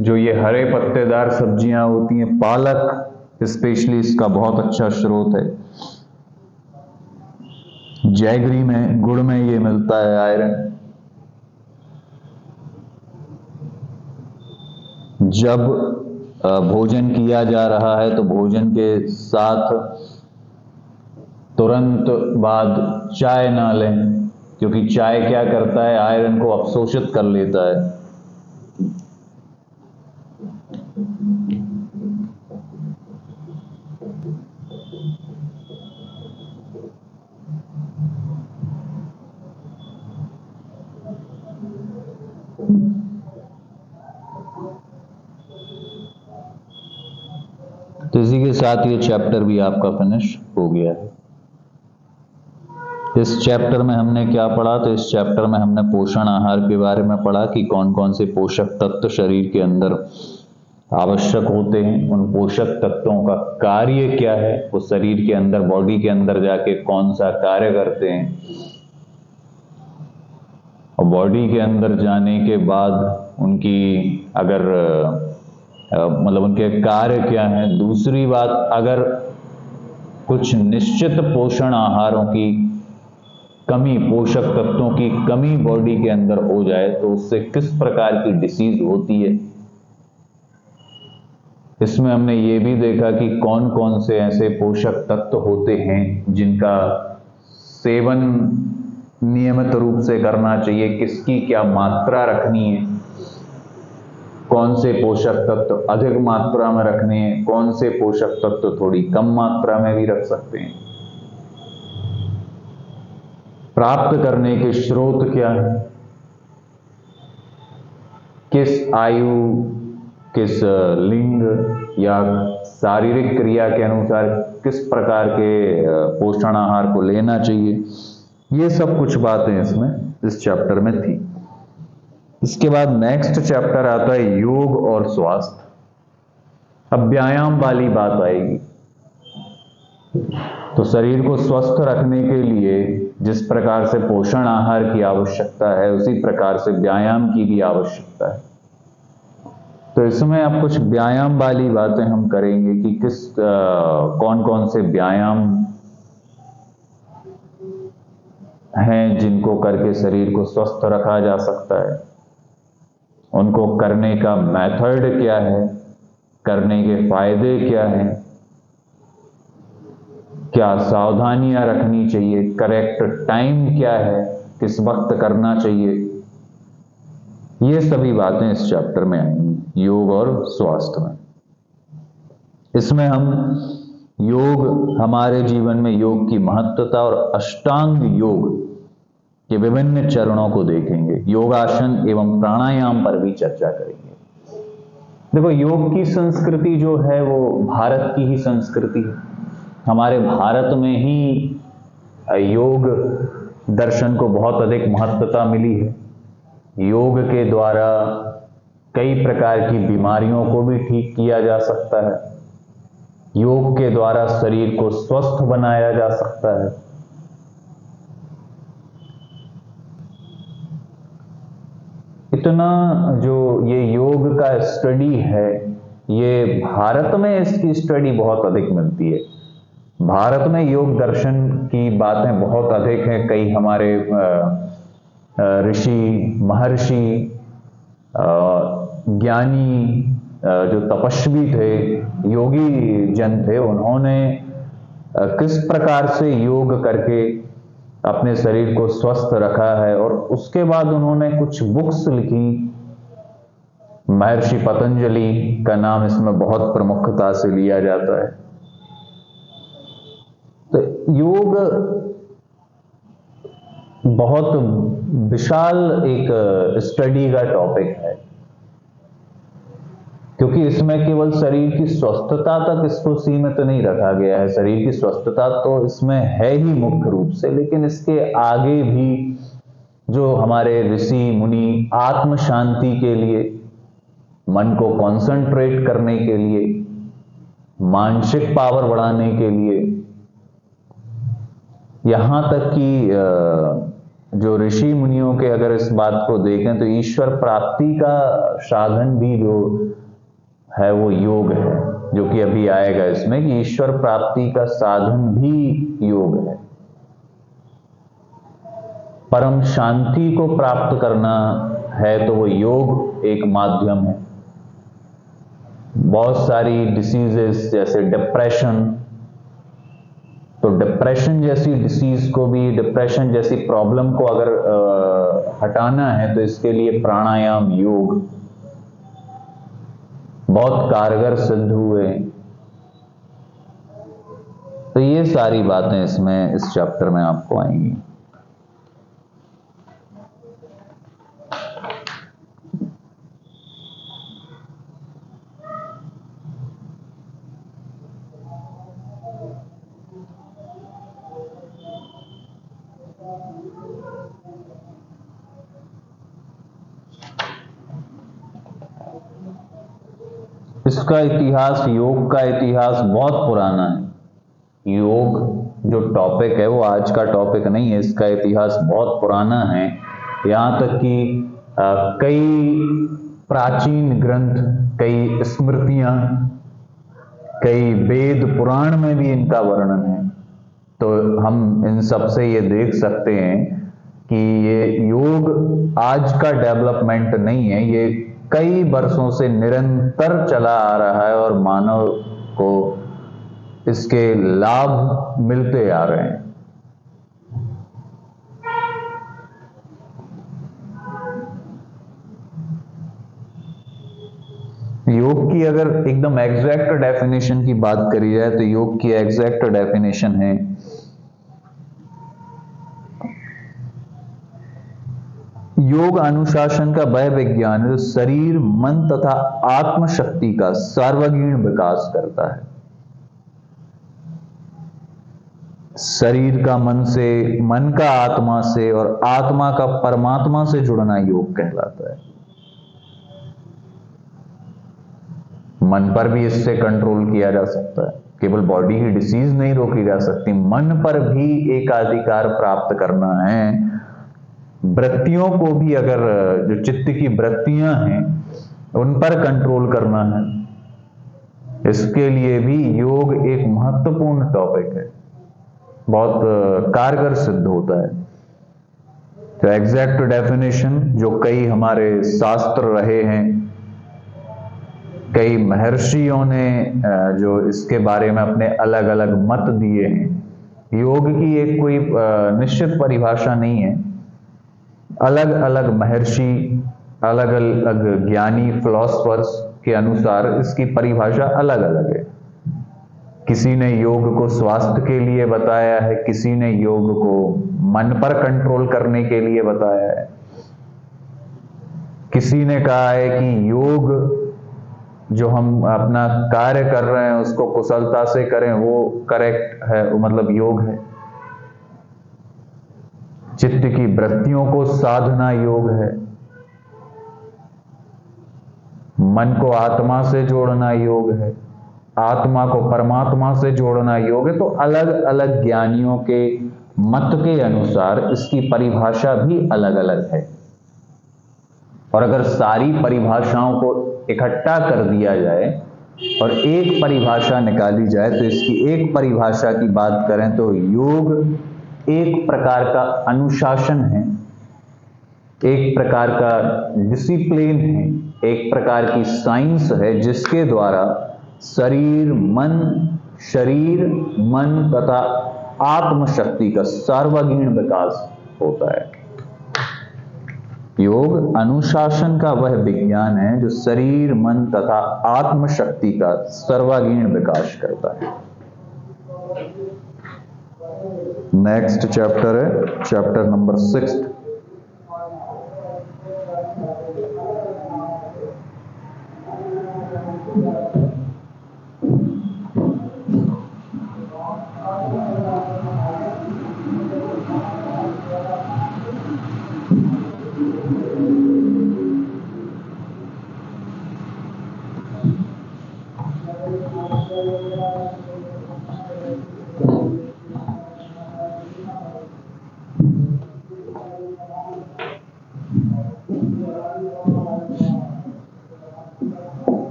जो ये हरे पत्तेदार सब्जियां होती हैं, पालक स्पेशली इसका बहुत अच्छा स्रोत है। जैगरी में, गुड़ में ये मिलता है आयरन। जब भोजन किया जा रहा है तो भोजन के साथ तुरंत बाद चाय ना लें, क्योंकि चाय क्या करता है, आयरन को अवशोषित कर लेता है। तो इसी के साथ ये चैप्टर भी आपका फिनिश हो गया है। इस चैप्टर में हमने क्या पढ़ा? तो इस चैप्टर में हमने पोषण आहार के बारे में पढ़ा कि कौन कौन से पोषक तत्व शरीर के अंदर आवश्यक होते हैं, उन पोषक तत्वों का कार्य क्या है, वो शरीर के अंदर, बॉडी के अंदर जाके कौन सा कार्य करते हैं, और बॉडी के अंदर जाने के बाद उनकी अगर मतलब उनके कार्य क्या हैं। दूसरी बात, अगर कुछ निश्चित पोषण आहारों की कमी, पोषक तत्वों की कमी बॉडी के अंदर हो जाए तो उससे किस प्रकार की डिसीज होती है। इसमें हमने ये भी देखा कि कौन कौन से ऐसे पोषक तत्व होते हैं जिनका सेवन नियमित रूप से करना चाहिए, किसकी क्या मात्रा रखनी है, कौन से पोषक तत्व अधिक मात्रा में रखने हैं, कौन से पोषक तत्व थोड़ी कम मात्रा में भी रख सकते हैं, प्राप्त करने के स्रोत क्या है, किस आयु, किस लिंग या शारीरिक क्रिया के अनुसार किस प्रकार के पोषण आहार को लेना चाहिए। ये सब कुछ बातें इसमें इस चैप्टर में थी। इसके बाद नेक्स्ट चैप्टर आता है योग और स्वास्थ्य। अब व्यायाम वाली बात आएगी। तो शरीर को स्वस्थ रखने के लिए जिस प्रकार से पोषण आहार की आवश्यकता है, उसी प्रकार से व्यायाम की भी आवश्यकता है। तो इसमें अब कुछ व्यायाम वाली बातें हम करेंगे कि कौन कौन से व्यायाम हैं जिनको करके शरीर को स्वस्थ रखा जा सकता है, उनको करने का मेथड क्या है, करने के फायदे क्या हैं, क्या सावधानियां रखनी चाहिए, करेक्ट टाइम क्या है, किस वक्त करना चाहिए। ये सभी बातें इस चैप्टर में आएंगी, योग और स्वास्थ्य में। इसमें हम योग, हमारे जीवन में योग की महत्वता और अष्टांग योग के विभिन्न चरणों को देखेंगे। योगासन एवं प्राणायाम पर भी चर्चा करेंगे। देखो, योग की संस्कृति जो है वो भारत की ही संस्कृति है। हमारे भारत में ही योग दर्शन को बहुत अधिक महत्वता मिली है। योग के द्वारा कई प्रकार की बीमारियों को भी ठीक किया जा सकता है। योग के द्वारा शरीर को स्वस्थ बनाया जा सकता है। इतना जो ये योग का स्टडी है, ये भारत में इसकी स्टडी बहुत अधिक मिलती है। भारत में योग दर्शन की बातें बहुत अधिक हैं। कई हमारे ऋषि, महर्षि, ज्ञानी, जो तपस्वी थे, योगी जन थे, उन्होंने किस प्रकार से योग करके अपने शरीर को स्वस्थ रखा है, और उसके बाद उन्होंने कुछ बुक्स लिखी। महर्षि पतंजलि का नाम इसमें बहुत प्रमुखता से लिया जाता है। तो योग बहुत विशाल एक स्टडी का टॉपिक है, क्योंकि इसमें केवल शरीर की स्वस्थता तक इसको सीमित नहीं रखा गया है। शरीर की स्वस्थता तो इसमें है ही मुख्य रूप से, लेकिन इसके आगे भी जो हमारे ऋषि मुनि आत्म शांति के लिए, मन को कॉन्सेंट्रेट करने के लिए, मानसिक पावर बढ़ाने के लिए, यहां तक कि जो ऋषि मुनियों के अगर इस बात को देखें तो ईश्वर प्राप्ति का साधन भी जो है वो योग है, जो कि अभी आएगा इसमें, कि ईश्वर प्राप्ति का साधन भी योग है। परम शांति को प्राप्त करना है तो वो योग एक माध्यम है। बहुत सारी डिसीजेस जैसे डिप्रेशन, तो डिप्रेशन जैसी डिसीज को भी, डिप्रेशन जैसी प्रॉब्लम को अगर हटाना है तो इसके लिए प्राणायाम, योग बहुत कारगर सिद्ध हुए। तो ये सारी बातें इसमें इस चैप्टर में आपको आएंगी। इसका इतिहास, योग का इतिहास बहुत पुराना है। योग जो टॉपिक है वो आज का टॉपिक नहीं है, इसका इतिहास बहुत पुराना है। यहाँ तक कि कई प्राचीन ग्रंथ, कई स्मृतियां, कई वेद पुराण में भी इनका वर्णन है। तो हम इन सब से ये देख सकते हैं कि ये योग आज का डेवलपमेंट नहीं है, ये कई वर्षों से निरंतर चला आ रहा है और मानव को इसके लाभ मिलते आ रहे हैं। योग की अगर एकदम एग्जैक्ट डेफिनेशन की बात करी जाए तो योग की एग्जैक्ट डेफिनेशन है, योग अनुशासन का वह विज्ञान है जो शरीर, मन तथा आत्म शक्ति का सार्वभौम विकास करता है। शरीर का मन से, मन का आत्मा से और आत्मा का परमात्मा से जुड़ना योग कहलाता है। मन पर भी इससे कंट्रोल किया जा सकता है, केवल बॉडी की डिसीज नहीं रोकी जा सकती, मन पर भी एकाधिकार प्राप्त करना है। वृत्तियों को भी, अगर जो चित्त की वृत्तियां हैं उन पर कंट्रोल करना है, इसके लिए भी योग एक महत्वपूर्ण टॉपिक है, बहुत कारगर सिद्ध होता है। तो एग्जैक्ट डेफिनेशन जो कई हमारे शास्त्र रहे हैं, कई महर्षियों ने जो इसके बारे में अपने अलग अलग मत दिए हैं। योग की एक कोई निश्चित परिभाषा नहीं है, अलग अलग महर्षि, अलग अलग ज्ञानी, फिलोसफर्स के अनुसार इसकी परिभाषा अलग अलग है। किसी ने योग को स्वास्थ्य के लिए बताया है, किसी ने योग को मन पर कंट्रोल करने के लिए बताया है, किसी ने कहा है कि योग जो हम अपना कार्य कर रहे हैं उसको कुशलता से करें वो करेक्ट है, वो मतलब योग है। चित्त की वृत्तियों को साधना योग है, मन को आत्मा से जोड़ना योग है, आत्मा को परमात्मा से जोड़ना योग है। तो अलग अलग ज्ञानियों के मत के अनुसार इसकी परिभाषा भी अलग अलग है। और अगर सारी परिभाषाओं को इकट्ठा कर दिया जाए और एक परिभाषा निकाली जाए तो इसकी एक परिभाषा की बात करें तो योग एक प्रकार का अनुशासन है, एक प्रकार का डिसिप्लिन है, एक प्रकार की साइंस है जिसके द्वारा शरीर मन तथा आत्म शक्ति का सार्वभौम विकास होता है। योग अनुशासन का वह विज्ञान है जो शरीर, मन तथा आत्म शक्ति का सर्वांगीण विकास करता है। नेक्स्ट चैप्टर है चैप्टर नंबर 6।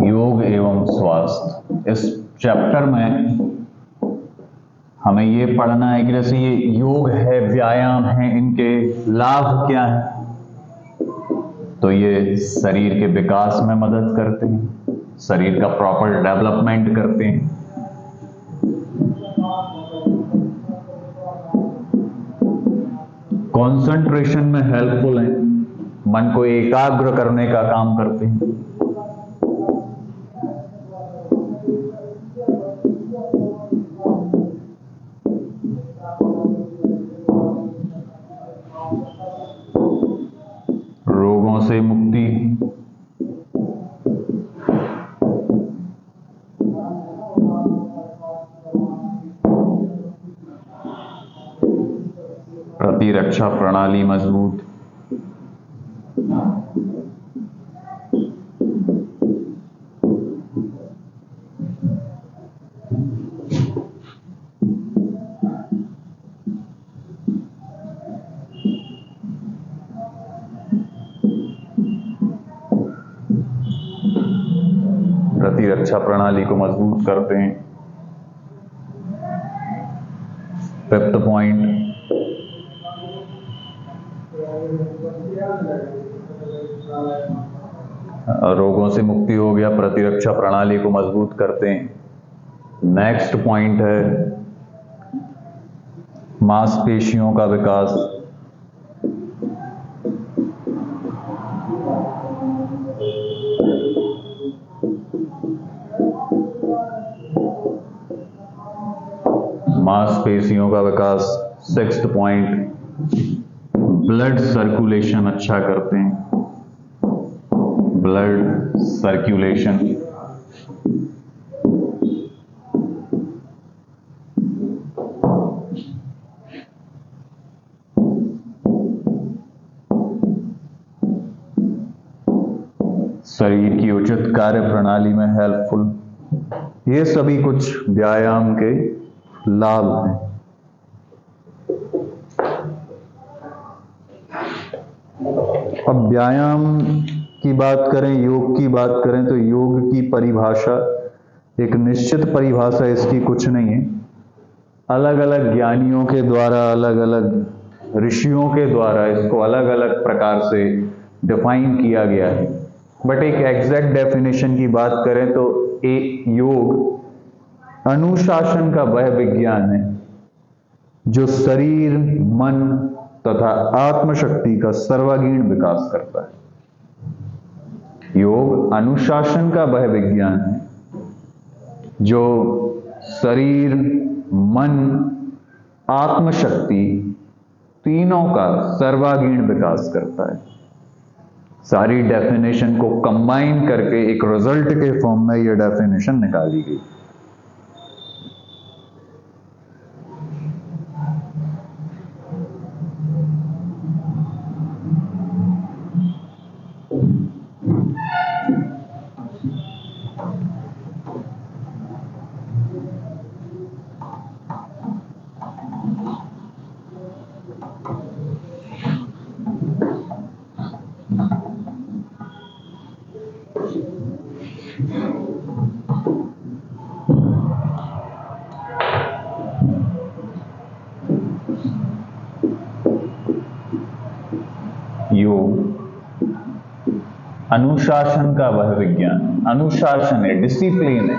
योग एवं स्वास्थ्य। इस चैप्टर में हमें ये पढ़ना है कि जैसे ये योग है, व्यायाम है, इनके लाभ क्या हैं। तो ये शरीर के विकास में मदद करते हैं, शरीर का प्रॉपर डेवलपमेंट करते हैं, कंसंट्रेशन में हेल्पफुल हैं, मन को एकाग्र करने का काम करते हैं। रोगों से मुक्ति, प्रतिरक्षा प्रणाली मजबूत, प्रतिरक्षा प्रणाली को मजबूत करते हैं। फिफ्थ पॉइंट, रोगों से मुक्ति हो गया, प्रतिरक्षा प्रणाली को मजबूत करते हैं। नेक्स्ट पॉइंट है मांसपेशियों का विकास। मांसपेशियों का विकास। सिक्स्थ पॉइंट, ब्लड सर्कुलेशन अच्छा करते हैं, ब्लड सर्कुलेशन। शरीर की उचित कार्य प्रणाली में हेल्पफुल। ये सभी कुछ व्यायाम के लाभ हैं। अब व्यायाम की बात करें, योग की बात करें, तो योग की परिभाषा, एक निश्चित परिभाषा इसकी कुछ नहीं है। अलग अलग ज्ञानियों के द्वारा, अलग अलग ऋषियों के द्वारा इसको अलग अलग प्रकार से डिफाइन किया गया है। बट एक एग्जैक्ट डेफिनेशन की बात करें तो योग अनुशासन का वह विज्ञान है जो शरीर, मन तथा आत्मशक्ति का सर्वांगीण विकास करता है। योग अनुशासन का वह विज्ञान है जो शरीर, मन, आत्मशक्ति तीनों का सर्वांगीण विकास करता है। सारी डेफिनेशन को कंबाइन करके एक रिजल्ट के फॉर्म में यह डेफिनेशन निकाली गई। योग अनुशासन का वह विज्ञान, अनुशासन है, डिसिप्लिन है।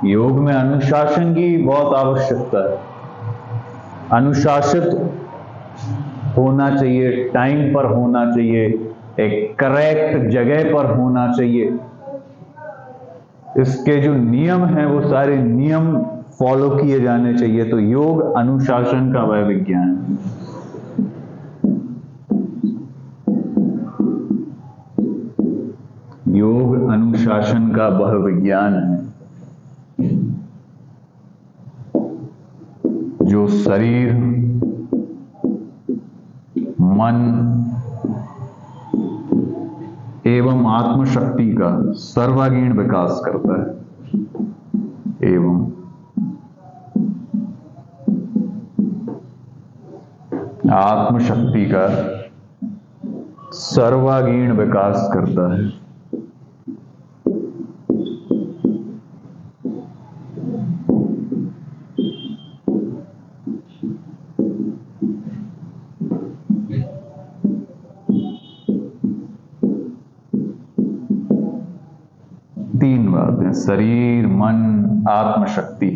योग में अनुशासन की बहुत आवश्यकता है। अनुशासित होना चाहिए, टाइम पर होना चाहिए, एक करेक्ट जगह पर होना चाहिए। इसके जो नियम हैं वो सारे नियम फॉलो किए जाने चाहिए। तो योग अनुशासन का वह विज्ञान है। योग अनुशासन का वह विज्ञान है जो शरीर, मन एवं आत्मशक्ति का सर्वांगीण विकास करता है एवं आत्मशक्ति का सर्वांगीण विकास करता है। तीन बातें, शरीर, मन, आत्मशक्ति,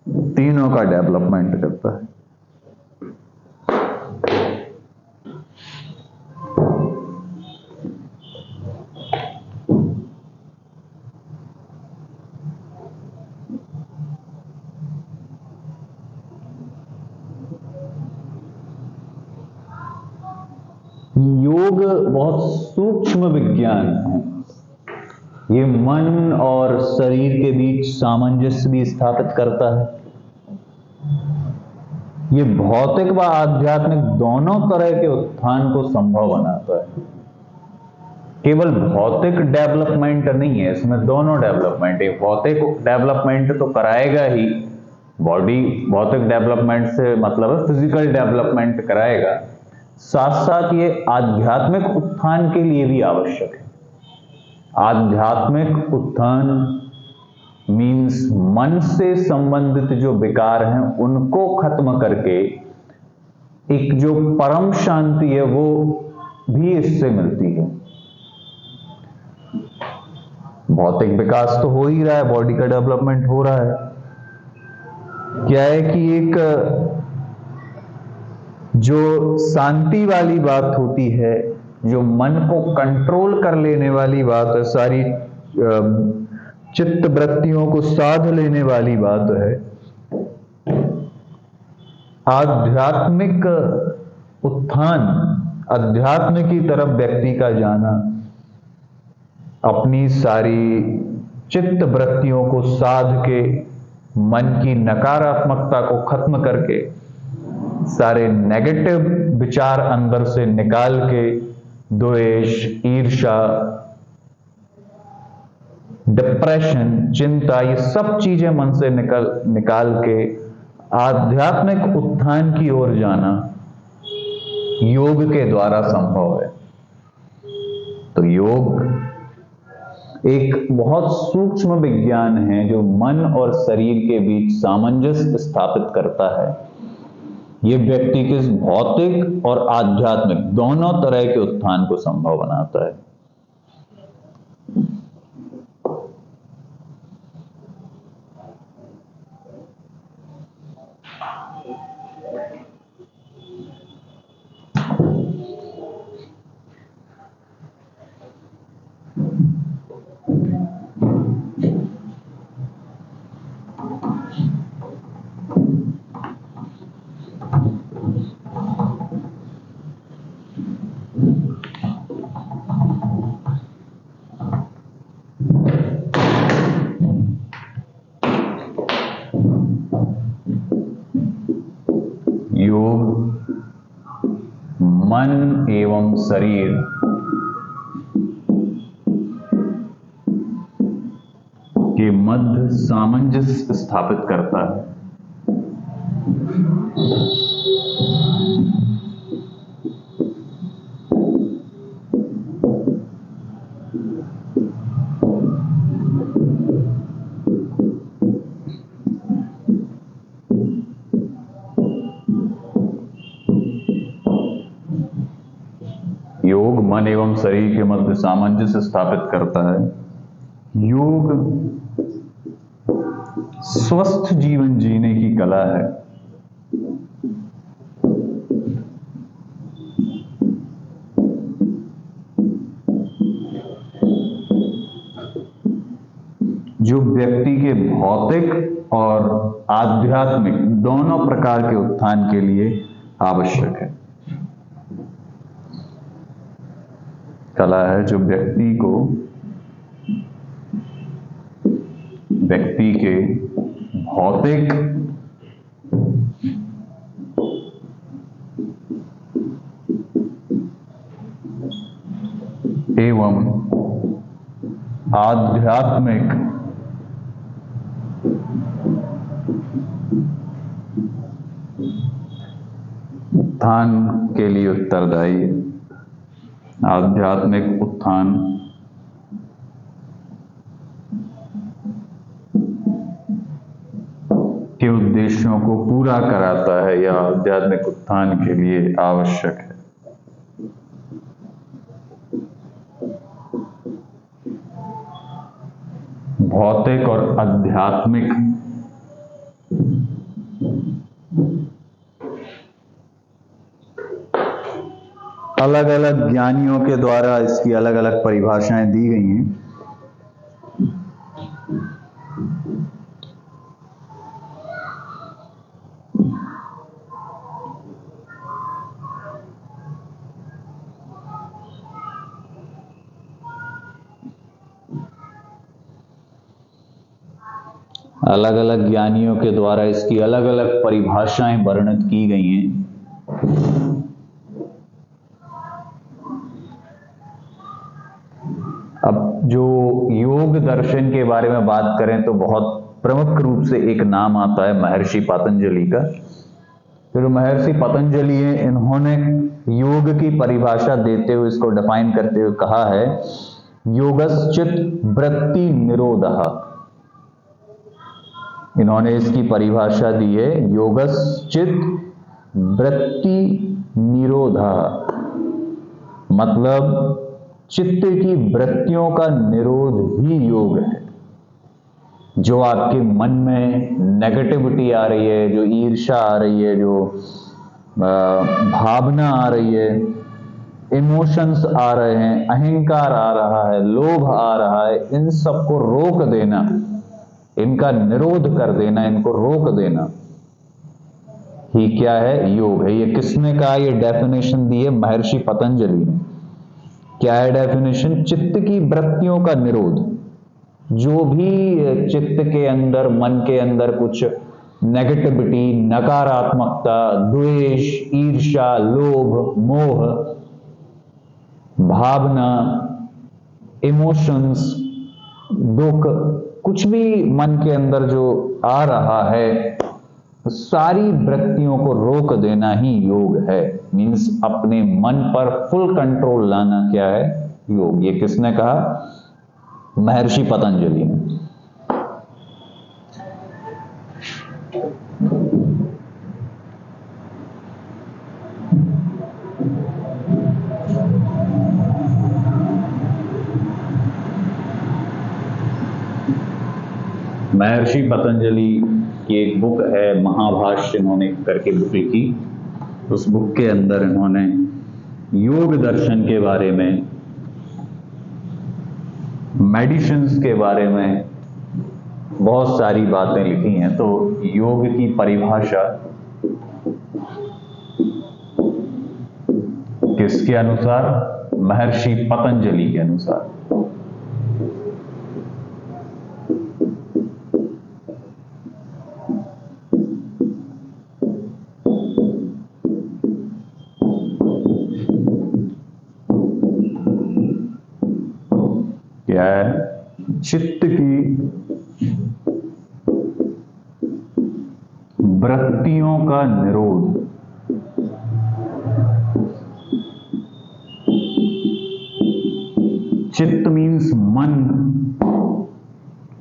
तीनों का डेवलपमेंट करता है। योग बहुत सूक्ष्म विज्ञान है। ये मन और शरीर के बीच सामंजस्य भी स्थापित करता है। ये भौतिक व आध्यात्मिक दोनों तरह के उत्थान को संभव बनाता है। केवल भौतिक डेवलपमेंट नहीं है, इसमें दोनों डेवलपमेंट है। भौतिक डेवलपमेंट तो कराएगा ही, बॉडी भौतिक डेवलपमेंट से मतलब है फिजिकल डेवलपमेंट कराएगा, साथ साथ ये आध्यात्मिक उत्थान के लिए भी आवश्यक है। आध्यात्मिक उत्थान मीन्स मन से संबंधित जो विकार हैं उनको खत्म करके एक जो परम शांति है वो भी इससे मिलती है। भौतिक विकास तो हो ही रहा है, बॉडी का डेवलपमेंट हो रहा है। क्या है कि एक जो शांति वाली बात होती है, जो मन को कंट्रोल कर लेने वाली बात है, सारी चित्त वृत्तियों को साध लेने वाली बात है, आध्यात्मिक उत्थान, अध्यात्म की तरफ व्यक्ति का जाना, अपनी सारी चित्त वृत्तियों को साध के मन की नकारात्मकता को खत्म करके सारे नेगेटिव विचार अंदर से निकाल के द्वेष, ईर्ष्या, डिप्रेशन, चिंता, ये सब चीजें मन से निकाल के आध्यात्मिक उत्थान की ओर जाना योग के द्वारा संभव है। तो योग एक बहुत सूक्ष्म विज्ञान है जो मन और शरीर के बीच सामंजस्य स्थापित करता है। ये व्यक्ति के भौतिक और आध्यात्मिक दोनों तरह के उत्थान को संभव बनाता है। योग मन एवं शरीर के मध्य सामंजस्य स्थापित करता है। योग मन एवं शरीर के मध्य सामंजस्य स्थापित करता है। योग स्वस्थ जीवन जीने की कला है। जो व्यक्ति के भौतिक और आध्यात्मिक दोनों प्रकार के उत्थान के लिए आवश्यक है। कला है जो व्यक्ति के भौतिक एवं आध्यात्मिक उत्थान के लिए उत्तरदायी है। आध्यात्मिक उत्थान के उद्देश्यों को पूरा कराता है या आध्यात्मिक उत्थान के लिए आवश्यक है। भौतिक और आध्यात्मिक अलग अलग ज्ञानियों के द्वारा इसकी अलग अलग परिभाषाएं दी गई हैं। अलग अलग ज्ञानियों के द्वारा इसकी अलग अलग परिभाषाएं वर्णित की गई हैं। अब जो योग दर्शन के बारे में बात करें तो बहुत प्रमुख रूप से एक नाम आता है महर्षि पतंजलि का। जो महर्षि पतंजलि हैं, इन्होंने योग की परिभाषा देते हुए, इसको डिफाइन करते हुए कहा है, योगश्चित वृत्ति निरोधः। इन्होंने इसकी परिभाषा दी है, योगश्चित वृत्ति निरोधः, मतलब चित्त की वृत्तियों का निरोध ही योग है। जो आपके मन में नेगेटिविटी आ रही है, जो ईर्ष्या आ रही है, जो भावना आ रही है, इमोशंस आ रहे हैं, अहंकार आ रहा है, लोभ आ रहा है, इन सबको रोक देना, इनका निरोध कर देना, इनको रोक देना ही क्या है? योग है। ये किसने कहा? ये डेफिनेशन दी है महर्षि पतंजलि ने। क्या है डेफिनेशन? चित्त की वृत्तियों का निरोध। जो भी चित्त के अंदर, मन के अंदर कुछ नेगेटिविटी, नकारात्मकता, द्वेष, ईर्ष्या, लोभ, मोह, भावना, इमोशंस, दुख, कुछ भी मन के अंदर जो आ रहा है, सारी वृत्तियों को रोक देना ही योग है। मीन्स अपने मन पर फुल कंट्रोल लाना क्या है? योग। ये किसने कहा? महर्षि पतंजलि ने। महर्षि पतंजलि की एक बुक है महाभाष्य, इन्होंने करके बुक लिखी। उस बुक के अंदर इन्होंने योग दर्शन के बारे में, मेडिसिन्स के बारे में बहुत सारी बातें लिखी हैं। तो योग की परिभाषा किसके अनुसार? महर्षि पतंजलि के अनुसार। क्या है? चित्त की वृत्तियों का निरोध। चित्त मीन्स मन।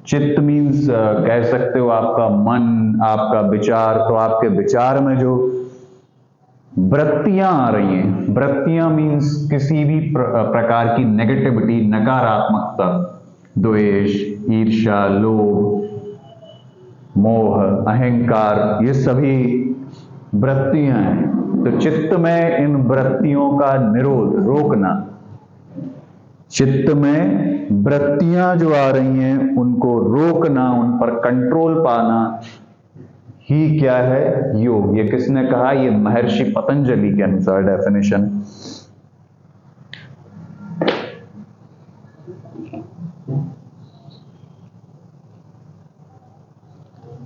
चित्त मीन्स कह सकते हो आपका मन, आपका विचार। तो आपके विचार में जो वृत्तियां आ रही हैं, वृत्तियां मीन्स किसी भी प्रकार की नेगेटिविटी, नकारात्मकता, द्वेष, ईर्ष्या, लोभ, मोह, अहंकार, ये सभी वृत्तियां हैं। तो चित्त में इन वृत्तियों का निरोध, रोकना। चित्त में वृत्तियां जो आ रही हैं उनको रोकना, उन पर कंट्रोल पाना ही क्या है? योग। ये किसने कहा? ये महर्षि पतंजलि के अनुसार डेफिनेशन।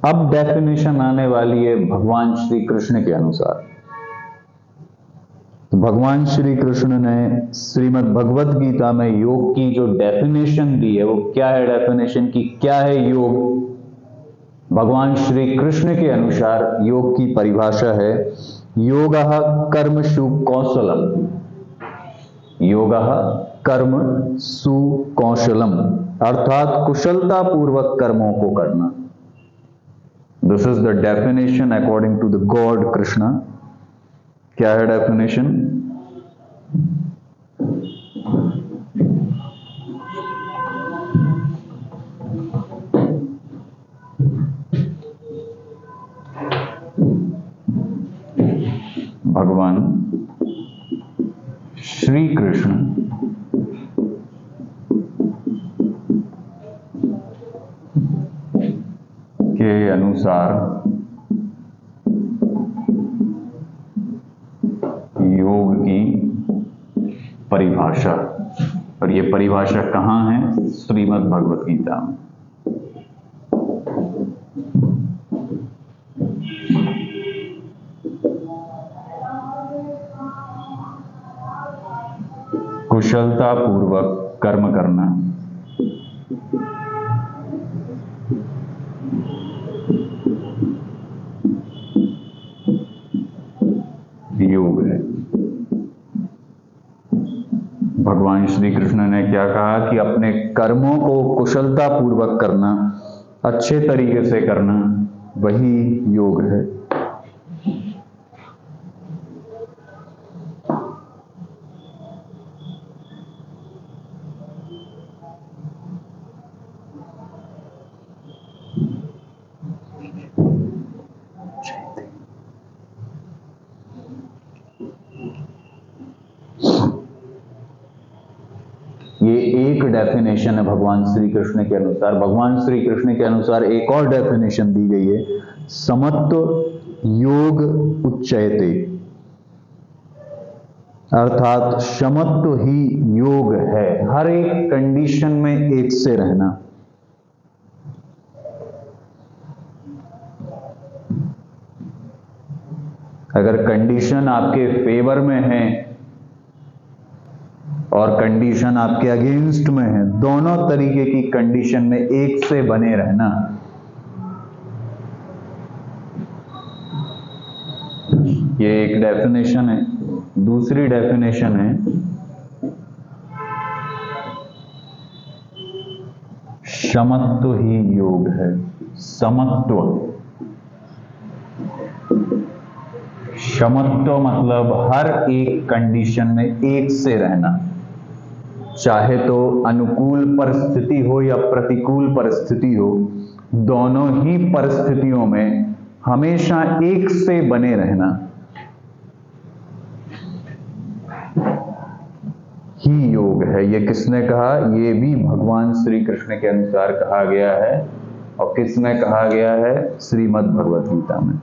अब डेफिनेशन आने वाली है भगवान श्री कृष्ण के अनुसार। तो भगवान श्री कृष्ण ने श्रीमद् भगवत गीता में योग की जो डेफिनेशन दी है, वो क्या है? डेफिनेशन की क्या है योग? भगवान श्री कृष्ण के अनुसार योग की परिभाषा है, योगः कर्मसु कौशलम। योगः कर्मसु कौशलम, अर्थात कुशलता पूर्वक कर्मों को करना। This is the definition according to the god Krishna. क्या है डेफिनेशन? भगवान श्री कृष्ण के अनुसार योग की परिभाषा, और ये परिभाषा कहाँ है? श्रीमद् भगवत गीता में। कुशलता पूर्वक कर्म करना, योग है। भगवान श्री कृष्ण ने क्या कहा कि अपने कर्मों को कुशलता पूर्वक करना, अच्छे तरीके से करना, वही योग है। ये एक डेफिनेशन है भगवान श्री कृष्ण के अनुसार। भगवान श्री कृष्ण के अनुसार एक और डेफिनेशन दी गई है, समत्व योग उच्यते, अर्थात समत्व ही योग है। हर एक कंडीशन में एक से रहना। अगर कंडीशन आपके फेवर में है और कंडीशन आपके अगेंस्ट में है, दोनों तरीके की कंडीशन में एक से बने रहना, ये एक डेफिनेशन है। दूसरी डेफिनेशन है समत्व ही योग है। समत्व, समत्व मतलब हर एक कंडीशन में एक से रहना, चाहे तो अनुकूल परिस्थिति हो या प्रतिकूल परिस्थिति हो, दोनों ही परिस्थितियों में हमेशा एक से बने रहना ही योग है। ये किसने कहा? ये भी भगवान श्री कृष्ण के अनुसार कहा गया है। और किसमें कहा गया है? श्रीमद् भगवद गीता में।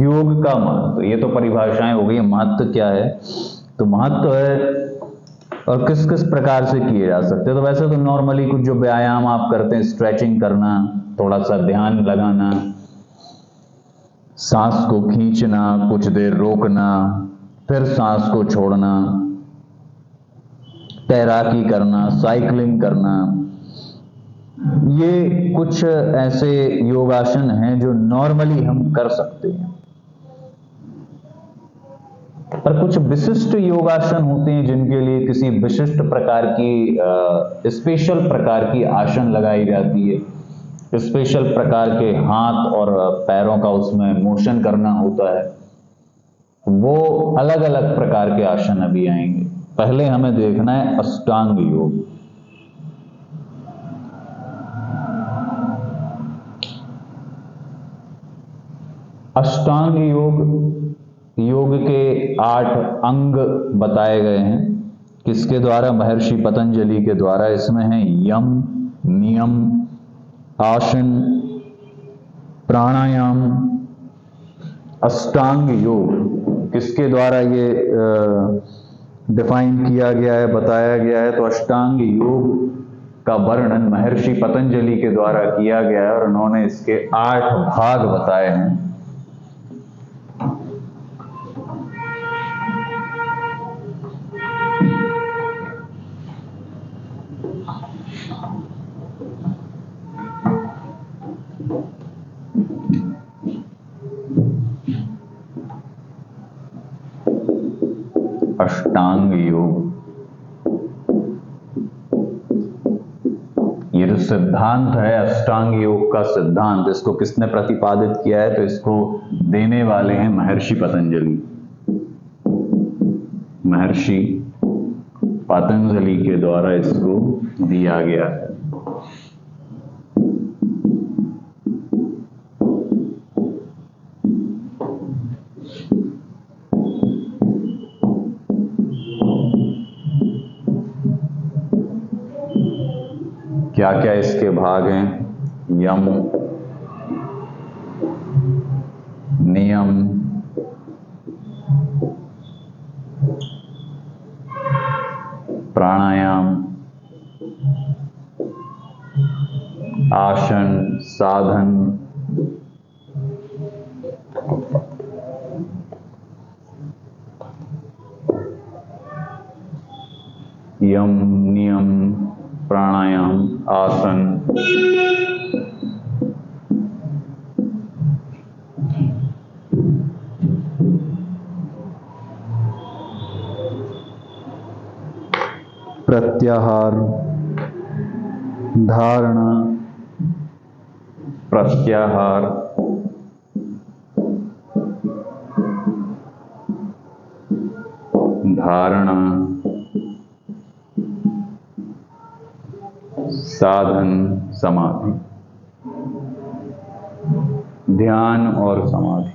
योग का महत्व, ये तो परिभाषाएं हो गई। महत्व क्या है? तो महत्व है और किस किस प्रकार से किए जा सकते हैं। तो वैसे तो नॉर्मली कुछ जो व्यायाम आप करते हैं, स्ट्रेचिंग करना, थोड़ा सा ध्यान लगाना, सांस को खींचना, कुछ देर रोकना, फिर सांस को छोड़ना, तैराकी करना, साइकिलिंग करना, ये कुछ ऐसे योगासन हैं जो नॉर्मली हम कर सकते हैं। पर कुछ विशिष्ट योगासन होते हैं जिनके लिए किसी विशिष्ट प्रकार की स्पेशल प्रकार की आसन लगाई जाती है, स्पेशल प्रकार के हाथ और पैरों का उसमें मोशन करना होता है। वो अलग अलग प्रकार के आसन अभी आएंगे। पहले हमें देखना है अष्टांग योग। अष्टांग योग के 8 अंग बताए गए हैं। किसके द्वारा? महर्षि पतंजलि के द्वारा। इसमें है यम, नियम, आसन, प्राणायाम, अष्टांग योग। किसके द्वारा ये डिफाइन किया गया है, बताया गया है? तो अष्टांग योग का वर्णन महर्षि पतंजलि के द्वारा किया गया है और उन्होंने इसके 8 भाग बताए हैं। अष्टांग योग, ये जो सिद्धांत है अष्टांग योग का सिद्धांत, इसको किसने प्रतिपादित किया है? तो इसको देने वाले हैं महर्षि पतंजलि। महर्षि पतंजलि के द्वारा इसको दिया गया है। क्या क्या इसके भाग हैं? यम, नियम, प्राणायाम, आसन, साधन, यम, नियम, प्राणायाम, आसन, प्रत्याहार, धारणा, प्रत्याहार, धारणा, साधन, समाधि, ध्यान और समाधि।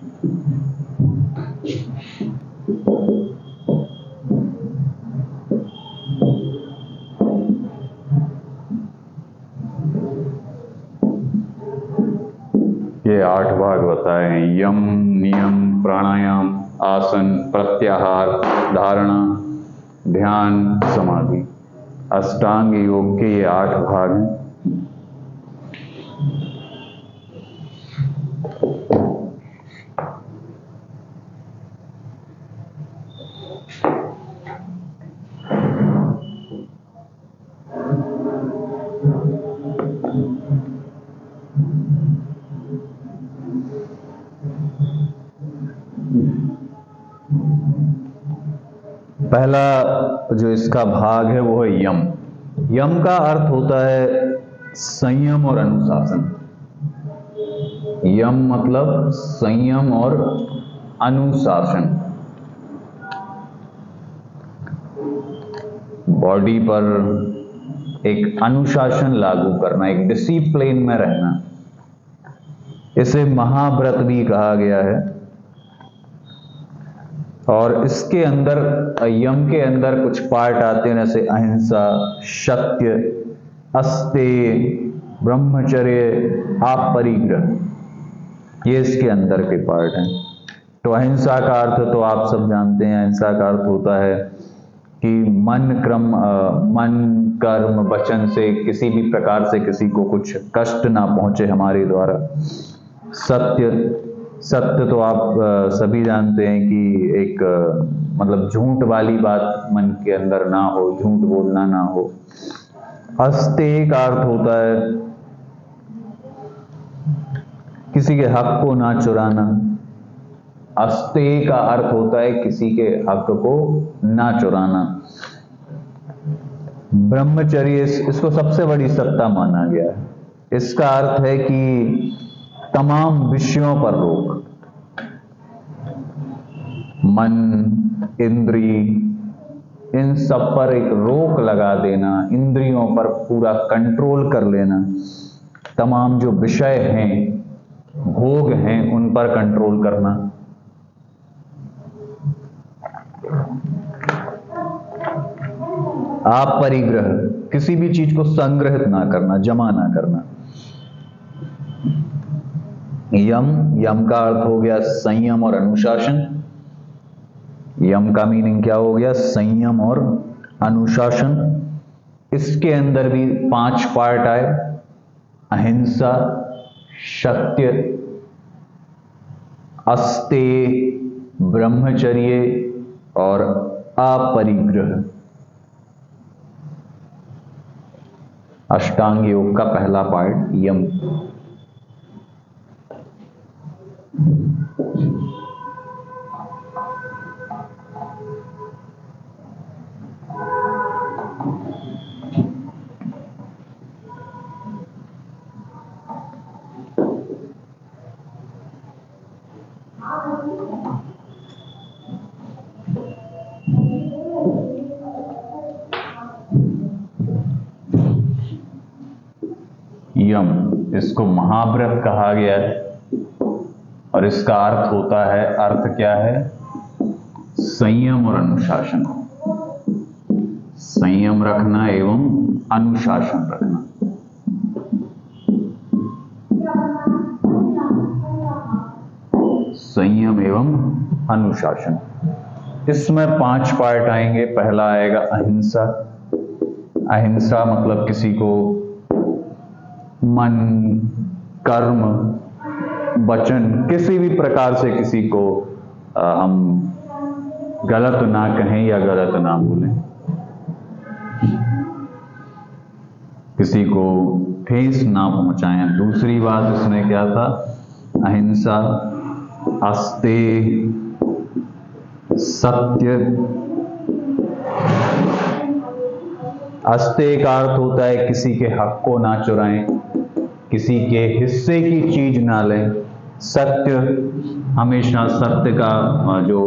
ये 8 भाग बताए हैं। यम, नियम, प्राणायाम, आसन, प्रत्याहार, धारणा, ध्यान, समाधि। अष्टांग योग के ये 8 भाग हैं। पहला जो इसका भाग है वो है यम। यम का अर्थ होता है संयम और अनुशासन। यम मतलब संयम और अनुशासन। बॉडी पर एक अनुशासन लागू करना, एक डिसिप्लिन में रहना, इसे महाव्रत भी कहा गया है। और इसके अंदर, यम के अंदर कुछ पार्ट आते हैं जैसे अहिंसा, सत्य, अस्तेय, ब्रह्मचर्य, अपरिग्रह। ये इसके अंदर के पार्ट हैं। तो अहिंसा का अर्थ तो आप सब जानते हैं। अहिंसा का अर्थ होता है कि मन, कर्म, वचन से किसी भी प्रकार से किसी को कुछ कष्ट ना पहुंचे हमारे द्वारा। सत्य तो आप सभी जानते हैं कि एक मतलब झूठ वाली बात मन के अंदर ना हो, झूठ बोलना ना हो। अस्तेय का अर्थ होता है किसी के हक को ना चुराना। अस्तेय का अर्थ होता है किसी के हक को ना चुराना। ब्रह्मचर्य, इसको सबसे बड़ी सत्ता माना गया है। इसका अर्थ है कि तमाम विषयों पर रोक, मन, इंद्रिय, इन सब पर एक रोक लगा देना, इंद्रियों पर पूरा कंट्रोल कर लेना, तमाम जो विषय हैं, भोग हैं, उन पर कंट्रोल करना। अपरिग्रह, किसी भी चीज को संग्रहित ना करना, जमा ना करना। यम का अर्थ हो गया संयम और अनुशासन। यम का मीनिंग क्या हो गया? संयम और अनुशासन। इसके अंदर भी 5 पार्ट आए: अहिंसा, सत्य, अस्तेय, ब्रह्मचर्य और अपरिग्रह। अष्टांग योग का पहला पार्ट यम। यम, इसको महाव्रत कहा गया है और इसका अर्थ होता है, अर्थ क्या है? संयम और अनुशासन। संयम रखना एवं अनुशासन रखना। संयम एवं अनुशासन। इसमें 5 पार्ट आएंगे। पहला आएगा अहिंसा। अहिंसा मतलब किसी को मन, कर्म, वचन, किसी भी प्रकार से किसी को हम गलत ना कहें या गलत ना बोलें, किसी को ठेस ना पहुंचाएं। दूसरी बात इसमें क्या था? अहिंसा, अस्ते, सत्य। अस्ते का अर्थ होता है किसी के हक को ना चुराएं, किसी के हिस्से की चीज ना लें। सत्य, हमेशा सत्य का जो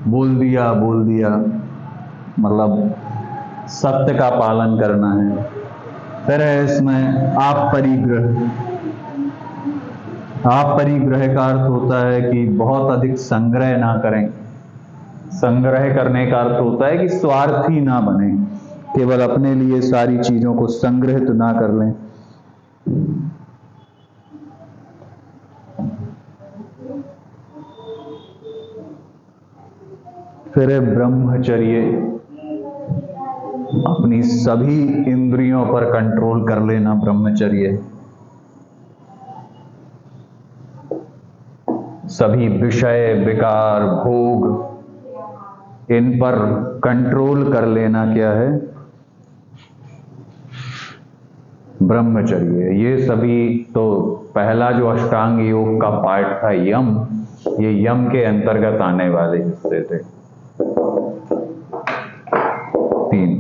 बोल दिया मतलब सत्य का पालन करना है। फिर है इसमें आप परिग्रह। आप परिग्रह का अर्थ होता है कि बहुत अधिक संग्रह ना करें। संग्रह करने का अर्थ होता है कि स्वार्थी ना बने, केवल अपने लिए सारी चीजों को संग्रहित ना कर लें। फिर है ब्रह्मचर्य। अपनी सभी इंद्रियों पर कंट्रोल कर लेना ब्रह्मचर्य। सभी विषय, विकार, भोग, इन पर कंट्रोल कर लेना क्या है? ब्रह्मचर्य। ये सभी तो पहला जो अष्टांग योग का पार्ट था यम, ये यम के अंतर्गत आने वाले हिस्से थे। 3।